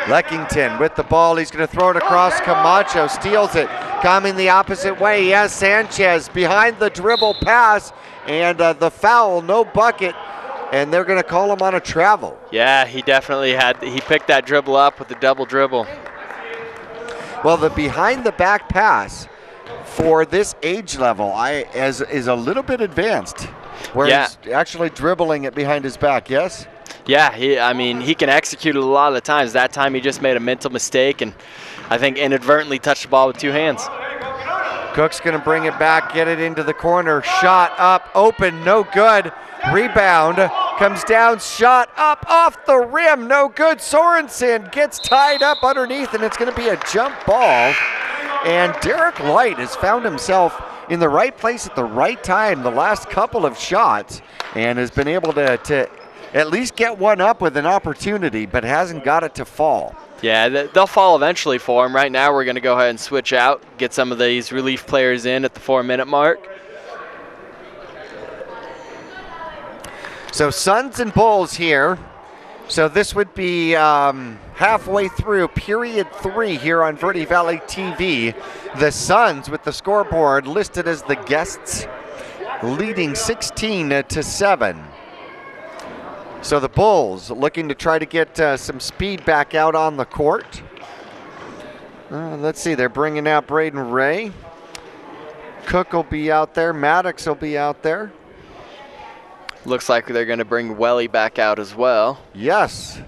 Leckington with the ball. He's going to throw it across. Camacho steals it. Coming the opposite way, he has Sanchez behind the dribble pass. And the foul, no bucket. And they're going to call him on a travel. Yeah, he definitely he picked that dribble up with the double dribble. Well, the behind the back pass for this age level is a little bit advanced. Where he's actually dribbling it behind his back, yes? Yeah, he can execute it a lot of the times. That time he just made a mental mistake and I think inadvertently touched the ball with 2 hands. Cook's going to bring it back, get it into the corner. Shot up, open, no good. Rebound, comes down, shot up, off the rim, no good. Sorensen gets tied up underneath and it's going to be a jump ball. And Derek Light has found himself in the right place at the right time the last couple of shots and has been able to at least get one up with an opportunity, but hasn't got it to fall. Yeah, they'll fall eventually for him. Right now we're going to go ahead and switch out, get some of these relief players in at the 4-minute mark. So Suns and Bulls here. So this would be halfway through period 3 here on Verde Valley TV. The Suns with the scoreboard listed as the guests, leading 16-7. So the Bulls looking to try to get some speed back out on the court. Let's see, they're bringing out Braden Ray. Cook will be out there. Maddox will be out there. Looks like they're going to bring Welly back out as well. Yes.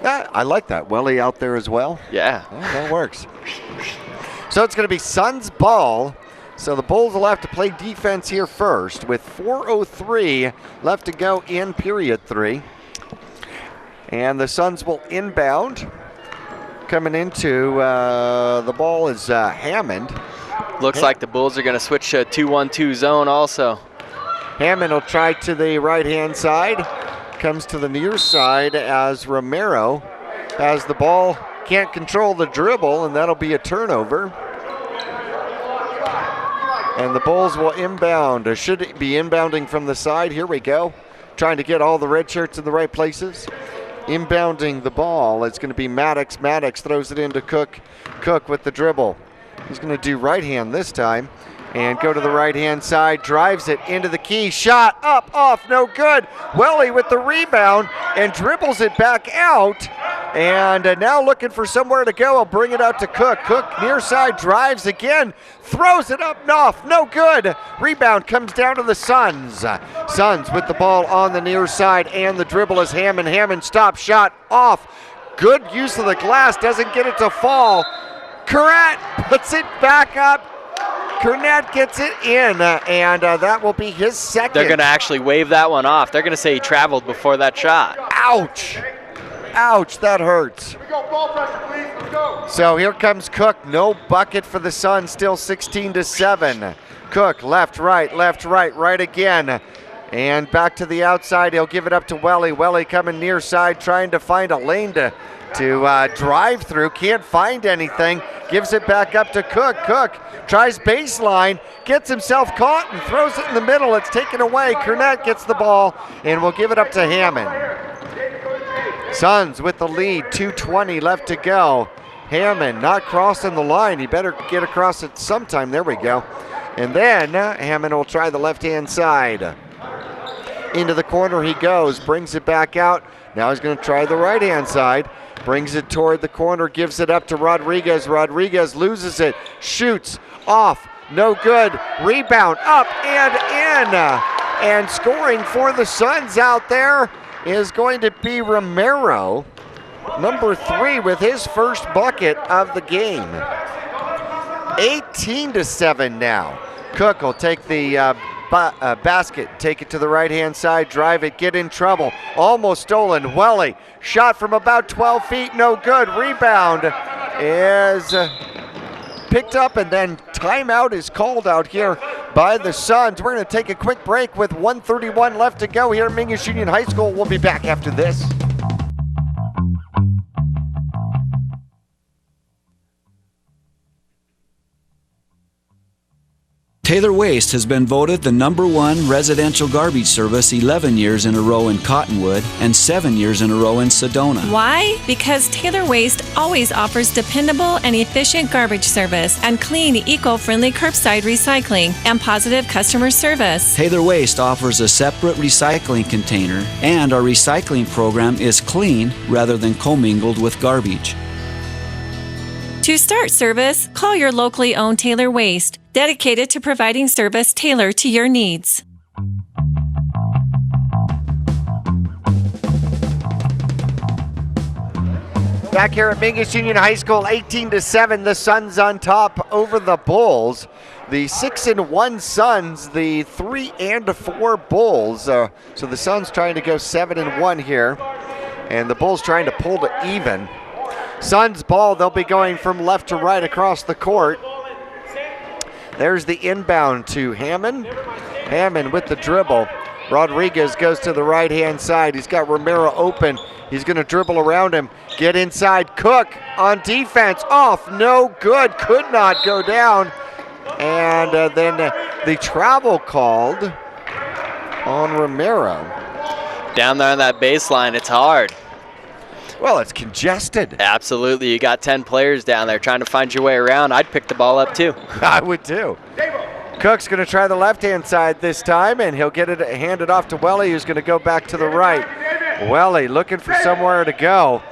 Yeah, I like that. Welly out there as well. Yeah. That works. So it's going to be Suns ball. So the Bulls will have to play defense here first with 4:03 left to go in period 3. And the Suns will inbound. Coming into the ball is Hammond. Looks like the Bulls are going to switch to a 2-1-2 zone also. Hammond will try to the right-hand side. Comes to the near side as Romero has the ball. Can't control the dribble, and that'll be a turnover. And the Bulls will inbound. Or should it be inbounding from the side? Here we go. Trying to get all the red shirts in the right places. Inbounding the ball. It's going to be Maddox. Maddox throws it into Cook. Cook with the dribble. He's going to do right hand this time. And go to the right-hand side, drives it into the key, shot up, off, no good. Welly with the rebound and dribbles it back out. And now looking for somewhere to go, I'll bring it out to Cook. Cook near side, drives again, throws it up and off, no good. Rebound comes down to the Suns. Suns with the ball on the near side and the dribble is Hammond. Hammond stop, shot off. Good use of the glass, doesn't get it to fall. Corrett puts it back up. Cornett gets it in, and that will be his second. They're going to actually wave that one off. They're going to say he traveled before that shot. Ouch. Ouch, that hurts. So here comes Cook. No bucket for the Suns, still 16-7. Cook, left, right again. And back to the outside. He'll give it up to Welly. Welly coming near side, trying to find a lane to drive through. Can't find anything. Gives it back up to Cook. Cook tries baseline, gets himself caught and throws it in the middle. It's taken away. Cornett gets the ball and will give it up to Hammond. Suns with the lead, 2:20 left to go. Hammond not crossing the line. He better get across it sometime. There we go. And then Hammond will try the left-hand side. Into the corner he goes, brings it back out. Now he's going to try the right-hand side. Brings it toward the corner, gives it up to Rodriguez. Rodriguez loses it, shoots off, no good. Rebound up and in. And scoring for the Suns out there is going to be Romero, number 3 with his first bucket of the game. 18-7 now. Cook will take the basket, take it to the right-hand side, drive it, get in trouble. Almost stolen. Welly, shot from about 12 feet, no good. Rebound is picked up, and then timeout is called out here by the Suns. We're going to take a quick break with 1:31 left to go here at Mingus Union High School. We'll be back after this. Taylor Waste has been voted the #1 residential garbage service 11 years in a row in Cottonwood and 7 years in a row in Sedona. Why? Because Taylor Waste always offers dependable and efficient garbage service and clean, eco-friendly curbside recycling and positive customer service. Taylor Waste offers a separate recycling container, and our recycling program is clean rather than commingled with garbage. To start service, call your locally owned Taylor Waste, dedicated to providing service tailored to your needs. Back here at Mingus Union High School, 18-7, the Suns on top over the Bulls. The 6-1 Suns, the 3-4 Bulls. So the Suns trying to go 7-1 here, and the Bulls trying to pull to even. Suns ball, they'll be going from left to right across the court. There's the inbound to Hammond. Hammond with the dribble. Rodriguez goes to the right-hand side. He's got Romero open. He's going to dribble around him. Get inside. Cook on defense. Off. No good. Could not go down. And then the travel called on Romero. Down there on that baseline, it's hard. Well, it's congested. Absolutely. You got 10 players down there trying to find your way around. I'd pick the ball up too. I would too. Cook's going to try the left-hand side this time, and he'll get it handed off to Welly, who's going to go back to the right. Welly looking for somewhere to go.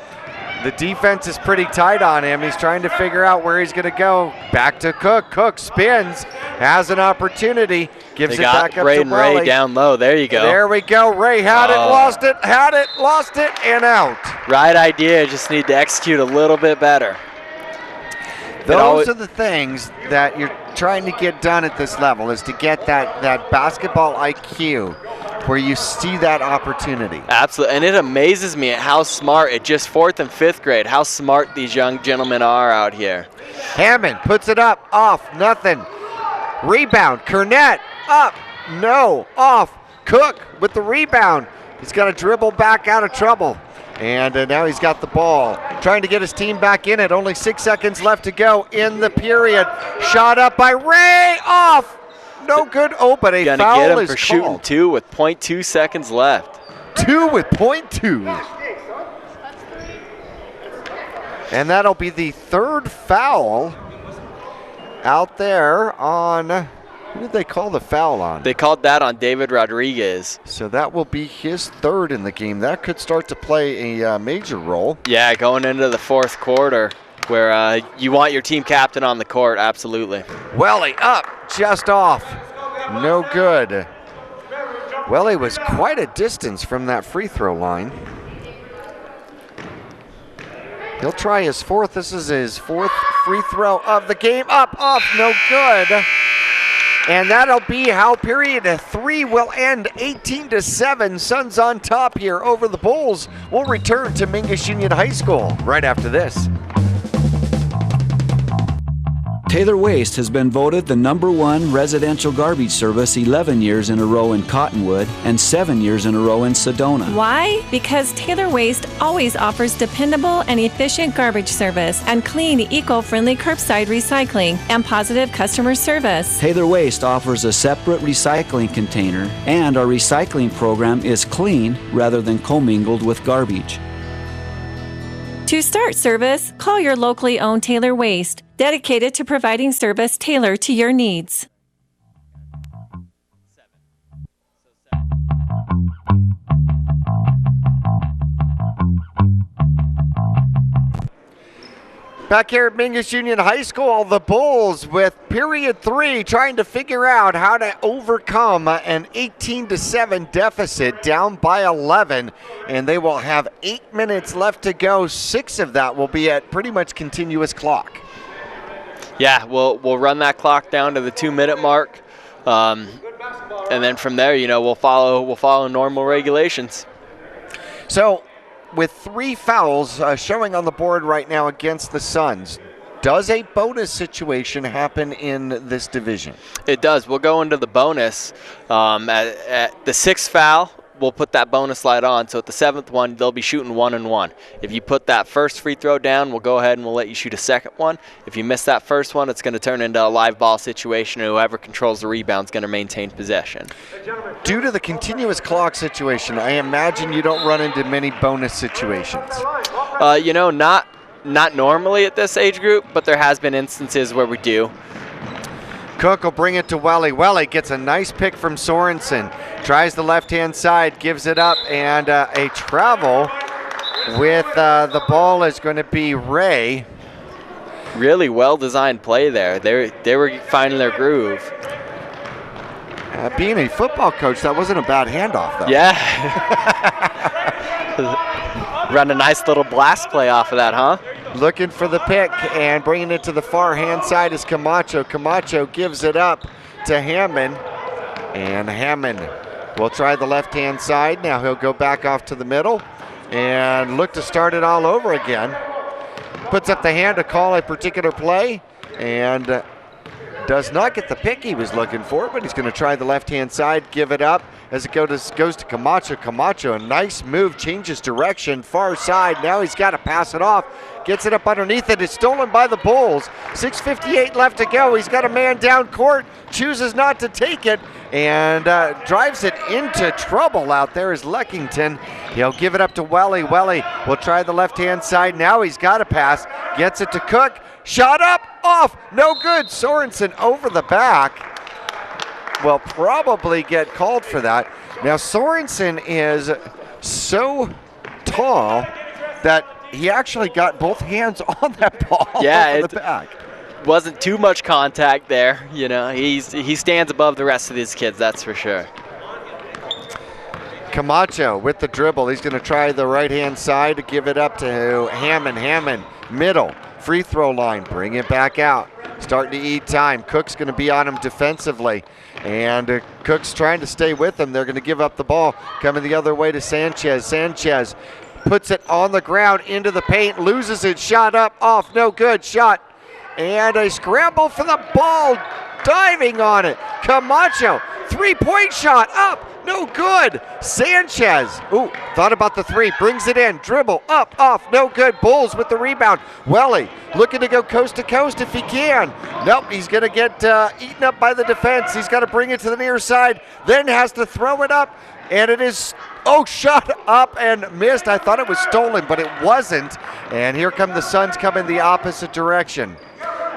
The defense is pretty tight on him. He's trying to figure out where he's going to go. Back to Cook. Cook spins, has an opportunity, gives They it got back up Braden to Welly. Ray down low. There you go. There we go. Ray had it, lost it, and out. Right idea, just need to execute a little bit better. Those are the things that you're trying to get done at this level, is to get that basketball IQ where you see that opportunity. Absolutely, and it amazes me at how smart, at just 4th and 5th grade, how smart these young gentlemen are out here. Hammond puts it up, off, nothing. Rebound, Cornett, up, no, off. Cook with the rebound. He's got to dribble back out of trouble. And now he's got the ball, trying to get his team back in it. Only 6 seconds left to go in the period. Shot up by Ray, off. No good. Oh, but a Gonna foul get him is for called. shooting 2 with 0.2 seconds left. 2 with 0.2. And that'll be the 3rd foul out there on, who did they call the foul on? They called that on David Rodriguez. So that will be his 3rd in the game. That could start to play a major role. Yeah, going into the 4th quarter, where you want your team captain on the court, absolutely. Welly up, just off. No good. Welly was quite a distance from that free throw line. He'll try his 4th. This is his 4th free throw of the game. Up, off, no good. And that'll be how period 3 will end. 18-7. Suns on top here over the Bulls. We'll return to Mingus Union High School right after this. Taylor Waste has been voted the #1 residential garbage service 11 years in a row in Cottonwood and 7 years in a row in Sedona. Why? Because Taylor Waste always offers dependable and efficient garbage service and clean, eco-friendly curbside recycling and positive customer service. Taylor Waste offers a separate recycling container, and our recycling program is clean rather than commingled with garbage. To start service, call your locally owned Taylor Waste, dedicated to providing service tailored to your needs. Back here at Mingus Union High School, the Bulls with period 3 trying to figure out how to overcome an 18-7 deficit, down by 11, and they will have 8 minutes left to go. 6 of that will be at pretty much continuous clock. Yeah, we'll run that clock down to the 2-minute mark, and then from there, we'll follow normal regulations. So, with 3 fouls showing on the board right now against the Suns, does a bonus situation happen in this division? It does. We'll go into the bonus. At the 6th foul, we'll put that bonus light on. So at the 7th one, they'll be shooting 1-and-1. If you put that first free throw down, we'll go ahead and we'll let you shoot a second one. If you miss that first one, it's going to turn into a live ball situation, and whoever controls the rebound is going to maintain possession. Due to the continuous clock situation, I imagine you don't run into many bonus situations. Not normally at this age group, but there has been instances where we do. Cook will bring it to Welly. Welly gets a nice pick from Sorensen. Tries the left-hand side, gives it up, and a travel with the ball is going to be Ray. Really well-designed play there. They were finding their groove. Being a football coach, that wasn't a bad handoff, though. Yeah. Run a nice little blast play off of that, huh? Looking for the pick and bringing it to the far hand side is Camacho. Camacho gives it up to Hammond, and Hammond will try the left-hand side. Now he'll go back off to the middle and look to start it all over again. Puts up the hand to call a particular play and does not get the pick he was looking for, but he's going to try the left-hand side, give it up as it goes to Camacho. Camacho, a nice move, changes direction, far side. Now he's got to pass it off. Gets it up underneath it. It's stolen by the Bulls. 6:58 left to go. He's got a man down court, chooses not to take it, and drives it into trouble out there is Leckington. He'll give it up to Welly. Welly will try the left-hand side. Now he's got to pass. Gets it to Cook. Shot up, off, no good. Sorensen over the back. Will probably get called for that. Now Sorensen is so tall that he actually got both hands on that ball over the back. wasn't too much contact there. You know, he stands above the rest of these kids, that's for sure. Camacho with the dribble. He's going to try the right-hand side to give it up to Hammond. Hammond, middle, free throw line. Bring it back out. Starting to eat time. Cook's going to be on him defensively. And Cook's trying to stay with him. They're going to give up the ball. Coming the other way to Sanchez. Sanchez puts it on the ground into the paint. Loses it. Shot up, off. No good. Shot. And a scramble for the ball. Diving on it. Camacho. Three-point shot. Up. No good. Sanchez. Ooh, thought about the three. Brings it in. Dribble. Up, off. No good. Bulls with the rebound. Welly looking to go coast to coast if he can. Nope, he's going to get eaten up by the defense. He's got to bring it to the near side. Then has to throw it up. And it is, shot up and missed. I thought it was stolen, but it wasn't. And here come the Suns coming the opposite direction.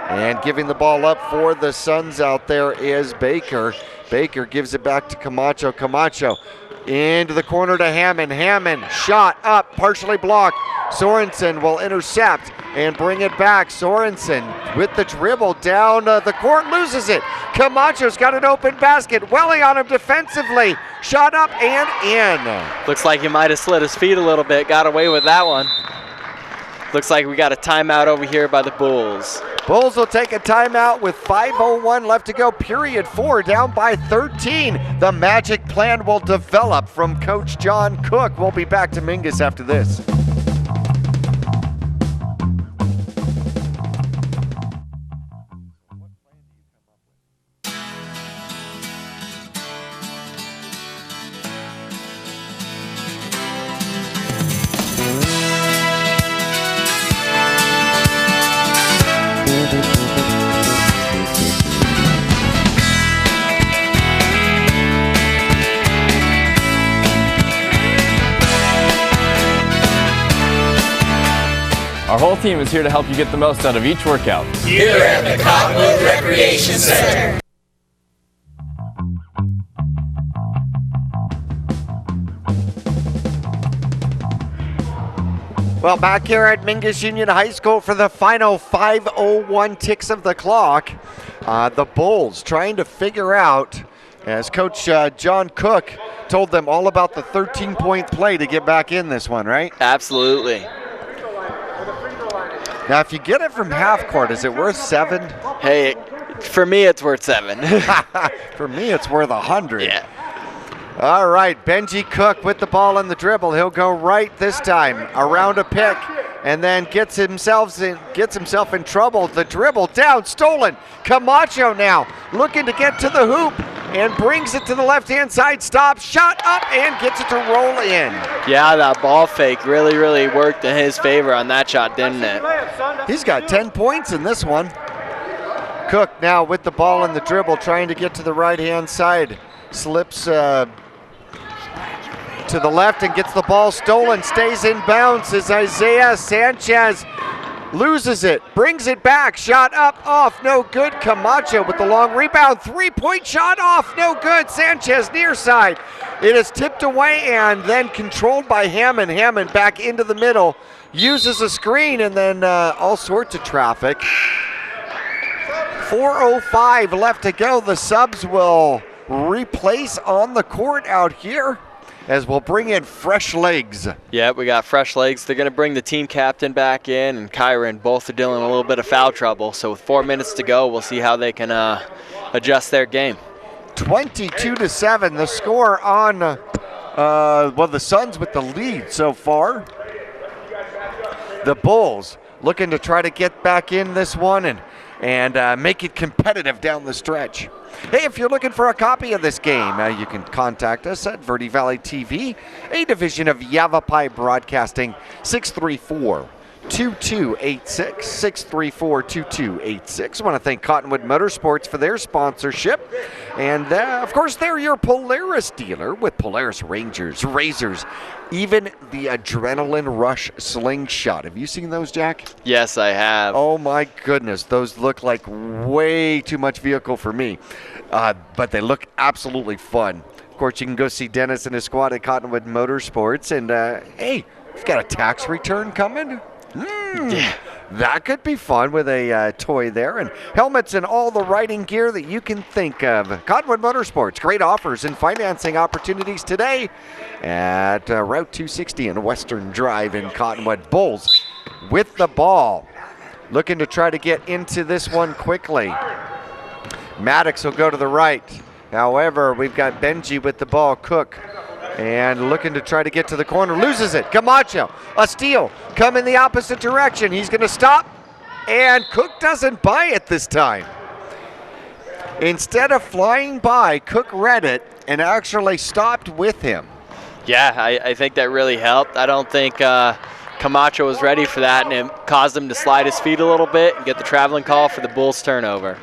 And giving the ball up for the Suns out there is Baker. Baker gives it back to Camacho. Camacho into the corner to Hammond. Hammond shot up, partially blocked. Sorensen will intercept and bring it back. Sorensen with the dribble down the court, loses it. Camacho's got an open basket. Welly on him defensively. Shot up and in. Looks like he might have slid his feet a little bit. Got away with that one. Looks like we got a timeout over here by the Bulls. Bulls will take a timeout with 5:01 left to go. Period 4, down by 13. The magic plan will develop from Coach John Cook. We'll be back to Mingus after this. Our whole team is here to help you get the most out of each workout. Here at the Cottonwood Recreation Center. Well, back here at Mingus Union High School for the final 5:01 ticks of the clock. The Bulls trying to figure out, as Coach John Cook told them all about the 13-point play to get back in this one, right? Absolutely. Now, if you get it from half court, is it worth 7? Hey, for me, it's worth 7. For me, it's worth 100. Yeah. All right, Benji Cook with the ball in the dribble. He'll go right this time, around a pick, and then gets himself in trouble. The dribble down, stolen. Camacho now looking to get to the hoop and brings it to the left-hand side. Stops, shot up, and gets it to roll in. Yeah, that ball fake really, really worked in his favor on that shot, didn't it? He's got 10 points in this one. Cook now with the ball in the dribble, trying to get to the right-hand side. Slips to the left and gets the ball stolen. Stays in bounds as Isaiah Sanchez loses it. Brings it back. Shot up, off, no good. Camacho with the long rebound. Three-point shot off, no good. Sanchez near side. It is tipped away and then controlled by Hammond. Hammond back into the middle. Uses a screen and then all sorts of traffic. 4:05 left to go. The subs will replace on the court out here as we'll bring in fresh legs. Yeah, we got fresh legs. They're going to bring the team captain back in, and Kyron. Both are dealing a little bit of foul trouble. So with 4 minutes to go, we'll see how they can adjust their game. 22-7, the score on, the Suns with the lead so far. The Bulls looking to try to get back in this one and make it competitive down the stretch. Hey, if you're looking for a copy of this game, you can contact us at Verde Valley TV, a division of Yavapai Broadcasting, 634-2286, 634-2286. I want to thank Cottonwood Motorsports for their sponsorship. And, of course, they're your Polaris dealer with Polaris Rangers, Razors, even the Adrenaline Rush Slingshot. Have you seen those, Jack? Yes, I have. Oh, my goodness. Those look like way too much vehicle for me. But they look absolutely fun. Of course, you can go see Dennis and his squad at Cottonwood Motorsports. And, hey, we've got a tax return coming. Yeah. That could be fun with a toy there. And helmets and all the riding gear that you can think of. Cottonwood Motorsports, great offers and financing opportunities today at Route 260 and Western Drive in Cottonwood. Bulls with the ball, looking to try to get into this one quickly. Maddox will go to the right. However, we've got Benji with the ball. Cook and looking to try to get to the corner, loses it. Camacho, a steal, come in the opposite direction. He's going to stop, and Cook doesn't buy it this time. Instead of flying by, Cook read it and actually stopped with him. Yeah, I think that really helped. I don't think Camacho was ready for that, and it caused him to slide his feet a little bit and get the traveling call for the Bulls turnover.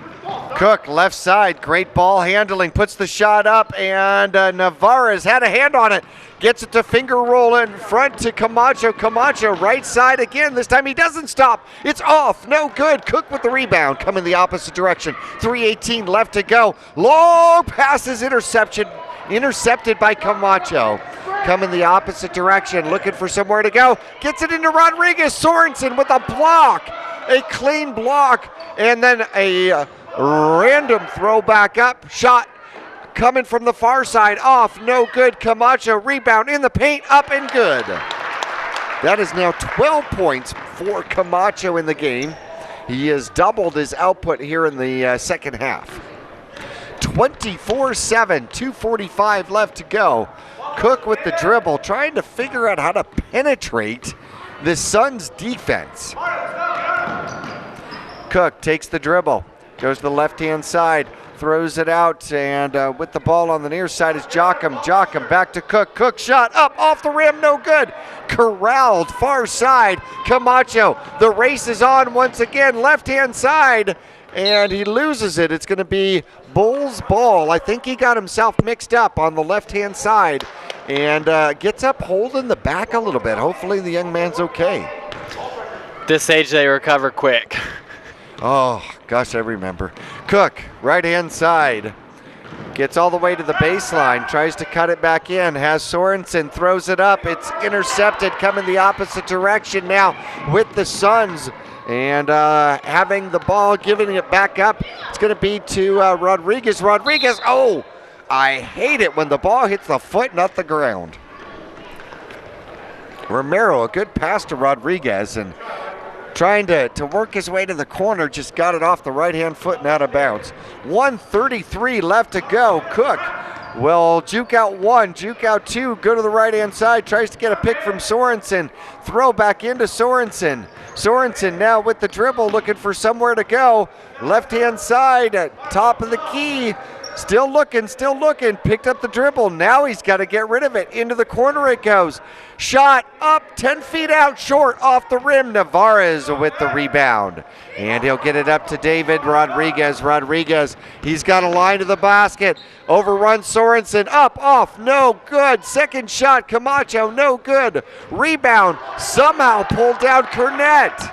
Cook, left side, great ball handling, puts the shot up, and Navarez had a hand on it. Gets it to finger roll in front to Camacho. Camacho, right side again. This time he doesn't stop. It's off, no good. Cook with the rebound, coming the opposite direction. 3:18 left to go. Long passes intercepted by Camacho. Coming the opposite direction, looking for somewhere to go. Gets it into Rodriguez. Sorensen with a block, a clean block, and then a random throw back up. Shot coming from the far side, off, no good. Camacho, rebound in the paint, up and good. That is now 12 points for Camacho in the game. He has doubled his output here in the second half. 24-7, 2:45 left to go. Cook with the dribble, trying to figure out how to penetrate the Suns defense. Cook takes the dribble, goes to the left-hand side, throws it out, and with the ball on the near side is Jocham. Jocham back to Cook. Cook shot up, off the rim, no good. Corralled, far side. Camacho, the race is on once again, left-hand side, and he loses it. It's going to be Bulls ball. I think he got himself mixed up on the left-hand side and gets up holding the back a little bit. Hopefully the young man's okay. This age they recover quick. Oh, gosh, I remember. Cook, right-hand side. Gets all the way to the baseline, tries to cut it back in, has Sorensen, throws it up. It's intercepted, coming the opposite direction now with the Suns. And having the ball, giving it back up. It's going to be to Rodriguez. Rodriguez, oh, I hate it when the ball hits the foot, not the ground. Romero, a good pass to Rodriguez, and trying to work his way to the corner, just got it off the right-hand foot and out of bounds. 1:33 left to go. Cook will juke out one, juke out two, go to the right-hand side, tries to get a pick from Sorensen. Throw back into Sorensen. Sorensen now with the dribble, looking for somewhere to go. Left-hand side, top of the key. Still looking, picked up the dribble. Now he's got to get rid of it. Into the corner it goes. Shot up, 10 feet out, short, off the rim. Navarez with the rebound. And he'll get it up to David Rodriguez. Rodriguez, he's got a line to the basket. Overruns Sorensen, up, off, no good. Second shot, Camacho, no good. Rebound, somehow pulled down Cornett.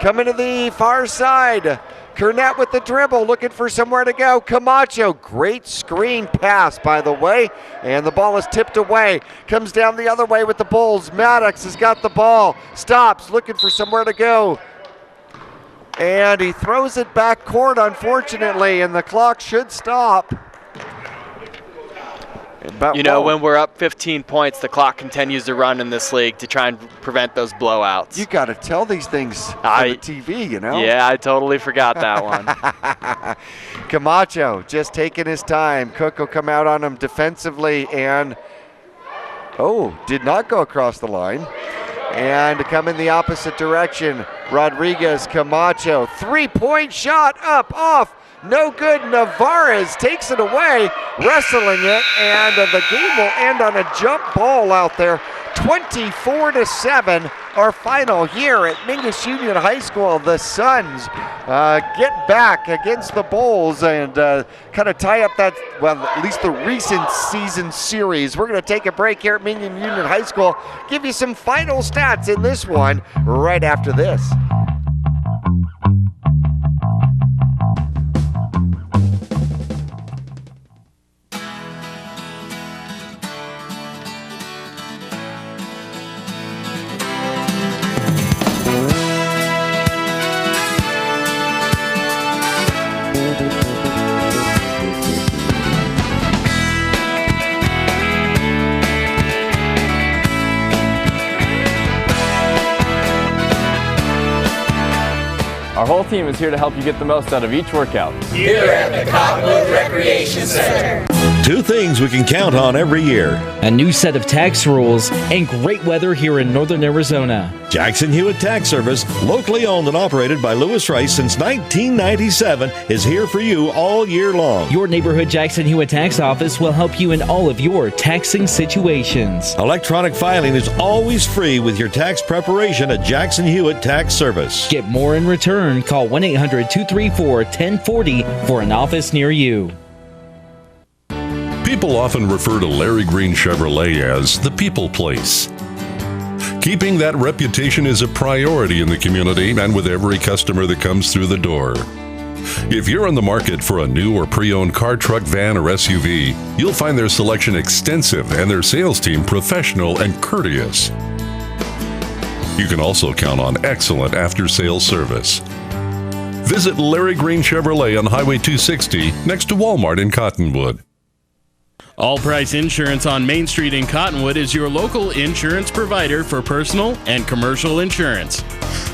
Coming to the far side. Cornett with the dribble, looking for somewhere to go. Camacho, great screen pass, by the way, and the ball is tipped away. Comes down the other way with the Bulls. Maddox has got the ball, stops, looking for somewhere to go. And he throws it back court, unfortunately, and the clock should stop. But you know, when we're up 15 points, the clock continues to run in this league to try and prevent those blowouts. You got to tell these things on the TV, you know? Yeah, I totally forgot that one. Camacho just taking his time. Cook will come out on him defensively and, did not go across the line. And come in the opposite direction. Rodriguez, Camacho, three-point shot, up, off. No good. Navarez takes it away, wrestling it, and the game will end on a jump ball out there. 24-7, our final here at Mingus Union High School. The Suns get back against the Bulls and kind of tie up that, well, at least the recent season series. We're going to take a break here at Mingus Union High School, give you some final stats in this one right after this. Our whole team is here to help you get the most out of each workout. Here at the Cottonwood Recreation Center. Two things we can count on every year. A new set of tax rules and great weather here in northern Arizona. Jackson Hewitt Tax Service, locally owned and operated by Lewis Rice since 1997, is here for you all year long. Your neighborhood Jackson Hewitt Tax Office will help you in all of your taxing situations. Electronic filing is always free with your tax preparation at Jackson Hewitt Tax Service. Get more in return. Call 1-800-234-1040 for an office near you. People often refer to Larry Green Chevrolet as the people place. Keeping that reputation is a priority in the community and with every customer that comes through the door. If you're on the market for a new or pre-owned car, truck, van, or SUV, you'll find their selection extensive and their sales team professional and courteous. You can also count on excellent after-sales service. Visit Larry Green Chevrolet on Highway 260 next to Walmart in Cottonwood. All Price Insurance on Main Street in Cottonwood is your local insurance provider for personal and commercial insurance.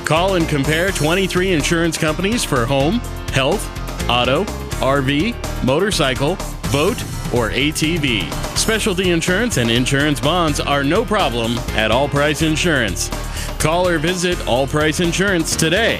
Call and compare 23 insurance companies for home, health, auto, RV, motorcycle, boat, or ATV. Specialty insurance and insurance bonds are no problem at All Price Insurance. Call or visit All Price Insurance today.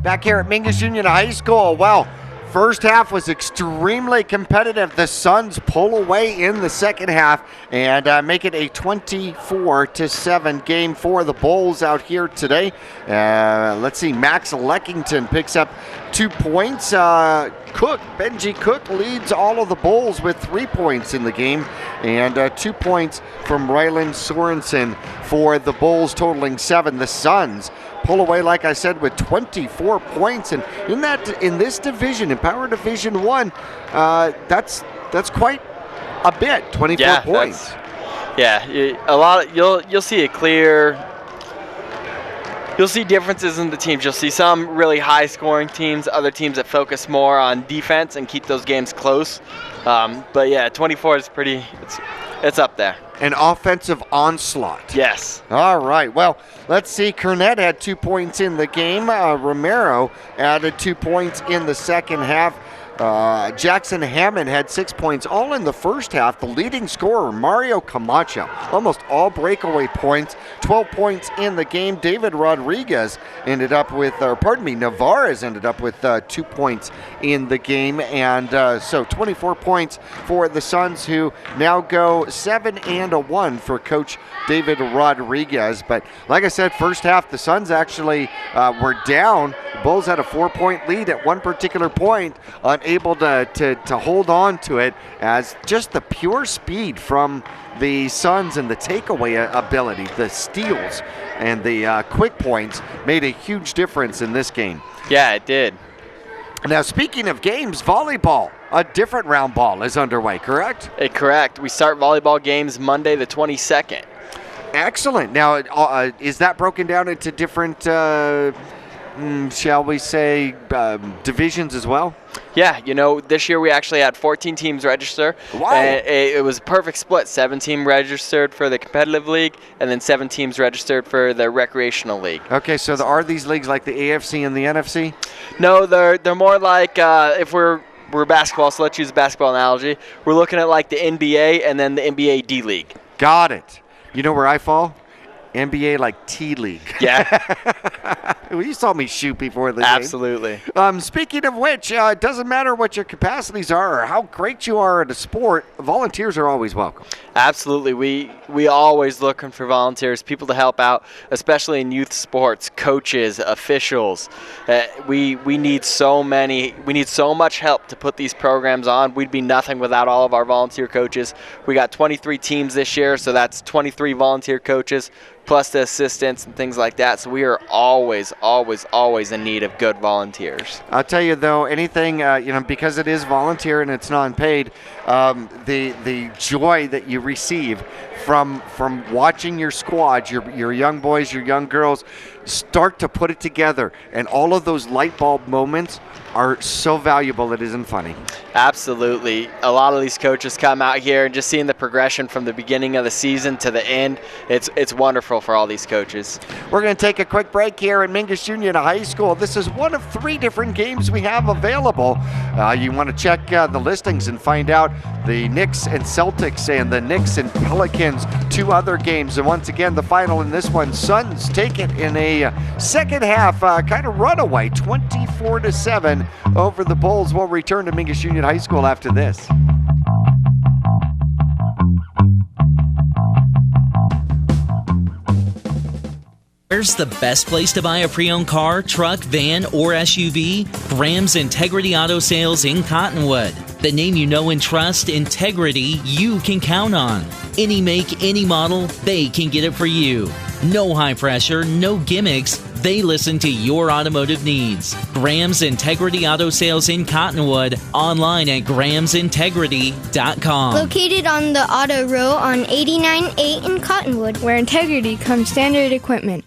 Back here at Mingus Union High School, well, first half was extremely competitive. The Suns pull away in the second half and make it a 24-7 game for the Bulls out here today. Let's see, Max Leckington picks up 2 points. Benji Cook leads all of the Bulls with 3 points in the game, and 2 points from Ryland Sorensen for the Bulls, totaling 7. The Suns pull away, like I said, with 24 points, and in this division, in Power Division 1, that's quite a bit. 24 points. A lot. You'll see a clear. You'll see differences in the teams. You'll see some really high-scoring teams, other teams that focus more on defense and keep those games close. But yeah, 24 is pretty. It's up there. An offensive onslaught. Yes. All right. Well, let's see. Cornette had 2 points in the game. Romero added 2 points in the second half. Jackson Hammond had 6 points, all in the first half. The leading scorer, Mario Camacho, almost all breakaway points, 12 points in the game. David Rodriguez Navarez ended up with 2 points in the game. And so 24 points for the Suns, who now go 7-1 for Coach David Rodriguez. But like I said, first half, the Suns actually were down. The Bulls had a 4-point lead at one particular point, unable to hold on to it, as just the pure speed from the Suns and the takeaway ability, the steals and the quick points made a huge difference in this game. Yeah, it did. Now, speaking of games, volleyball, a different round ball is underway, correct? Correct. We start volleyball games Monday the 22nd. Excellent. Now, is that broken down into different shall we say, divisions as well? Yeah, this year we actually had 14 teams register. Wow. And it was a perfect split. 7 teams registered for the competitive league, and then 7 teams registered for the recreational league. Okay, so are these leagues like the AFC and the NFC? No, they're more like, if we're basketball, so let's use a basketball analogy. We're looking at like the NBA and then the NBA D League. Got it. You know where I fall? NBA like T-League. Yeah. Well, you saw me shoot before the Absolutely. game. Speaking of which, it doesn't matter what your capacities are or how great you are at a sport, volunteers are always welcome. Absolutely. We always looking for volunteers, people to help out, especially in youth sports, coaches, officials. We need so much help to put these programs on. We'd be nothing without all of our volunteer coaches. We got 23 teams this year, so that's 23 volunteer coaches. plus the assistants and things like that. So we are always, always, always in need of good volunteers. I'll tell you though, anything because it is volunteer and it's non-paid, the joy that you receive from watching your squad, your young boys, your young girls start to put it together, and all of those light bulb moments are so valuable it isn't funny. Absolutely. A lot of these coaches come out here and just seeing the progression from the beginning of the season to the end, it's wonderful for all these coaches. We're going to take a quick break here at Mingus Union High School. This is one of 3 different games we have available. You want to check the listings and find out the Knicks and Celtics and the Knicks and Pelicans, 2 other games. And once again, the final in this one, Suns take it in a second half kind of runaway, 24-7 over the Bulls. We'll return to Mingus Union High School after this. Where's the best place to buy a pre-owned car, truck, van, or SUV? Graham's Integrity Auto Sales in Cottonwood. The name you know and trust, integrity you can count on. Any make, any model, they can get it for you. No high pressure, no gimmicks. They listen to your automotive needs. Graham's Integrity Auto Sales in Cottonwood. Online at grahamsintegrity.com. Located on the Auto Row on 89-8 in Cottonwood, where integrity comes standard equipment.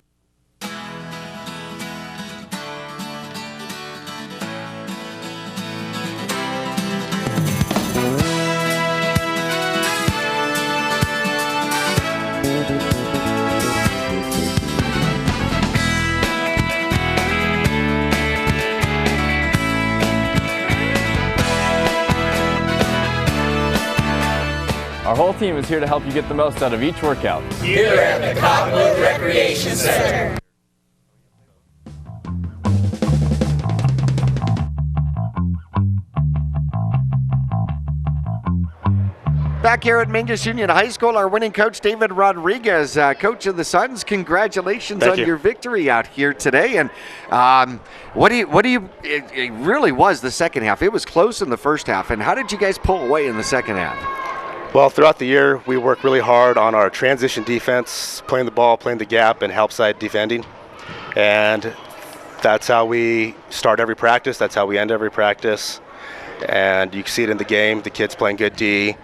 Our whole team is here to help you get the most out of each workout. Here at the Cottonwood Recreation Center. Back here at Mingus Union High School, our winning coach, David Rodriguez, coach of the Suns. Congratulations on your victory out here today. And it really was the second half. It was close in the first half. And how did you guys pull away in the second half? Well, throughout the year, we worked really hard on our transition defense, playing the ball, playing the gap, and help side defending. And that's how we start every practice. That's how we end every practice. And you can see it in the game. The kids playing good D,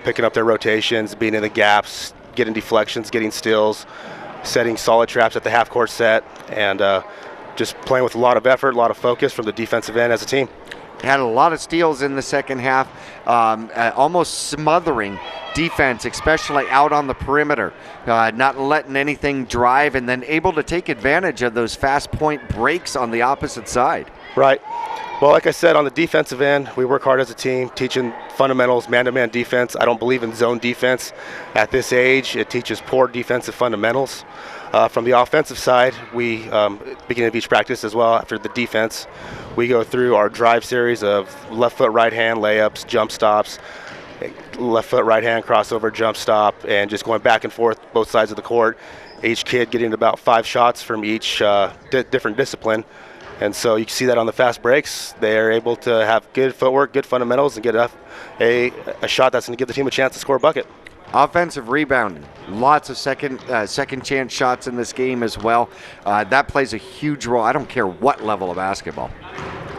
picking up their rotations, being in the gaps, getting deflections, getting steals, setting solid traps at the half-court set, and just playing with a lot of effort, a lot of focus from the defensive end as a team. Had a lot of steals in the second half, almost smothering defense, especially out on the perimeter, not letting anything drive, and then able to take advantage of those fast point breaks on the opposite side. Right. Well, like I said, on the defensive end, we work hard as a team, teaching fundamentals, man-to-man defense. I don't believe in zone defense at this age. It teaches poor defensive fundamentals. From the offensive side, we, beginning of each practice as well, after the defense, we go through our drive series of left foot, right hand layups, jump stops, left foot, right hand crossover, jump stop, and just going back and forth both sides of the court. Each kid getting about 5 shots from each different discipline. And so you can see that on the fast breaks. They're able to have good footwork, good fundamentals, and get a shot that's going to give the team a chance to score a bucket. Offensive rebounding, lots of second chance shots in this game as well. That plays a huge role. I don't care what level of basketball.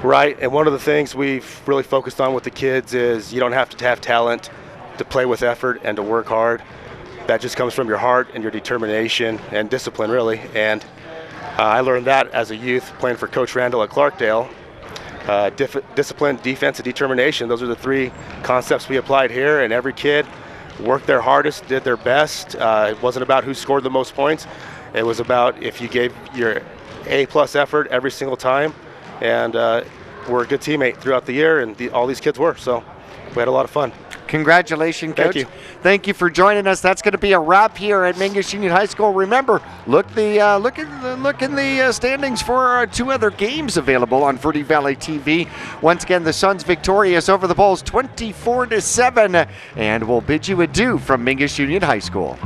Right, and one of the things we've really focused on with the kids is you don't have to have talent to play with effort and to work hard. That just comes from your heart and your determination and discipline, really. And I learned that as a youth playing for Coach Randall at Clarkdale. Discipline, defense, and determination. Those are the 3 concepts we applied here, and every kid worked their hardest, did their best. It wasn't about who scored the most points. It was about if you gave your A-plus effort every single time. And we're a good teammate throughout the year, and all these kids were. So we had a lot of fun. Congratulations, Coach. Thank you. Thank you for joining us. That's going to be a wrap here at Mingus Union High School. Remember, look in the standings for 2 other games available on Verde Valley TV. Once again, the Suns victorious over the Bulls 24-7, and we'll bid you adieu from Mingus Union High School.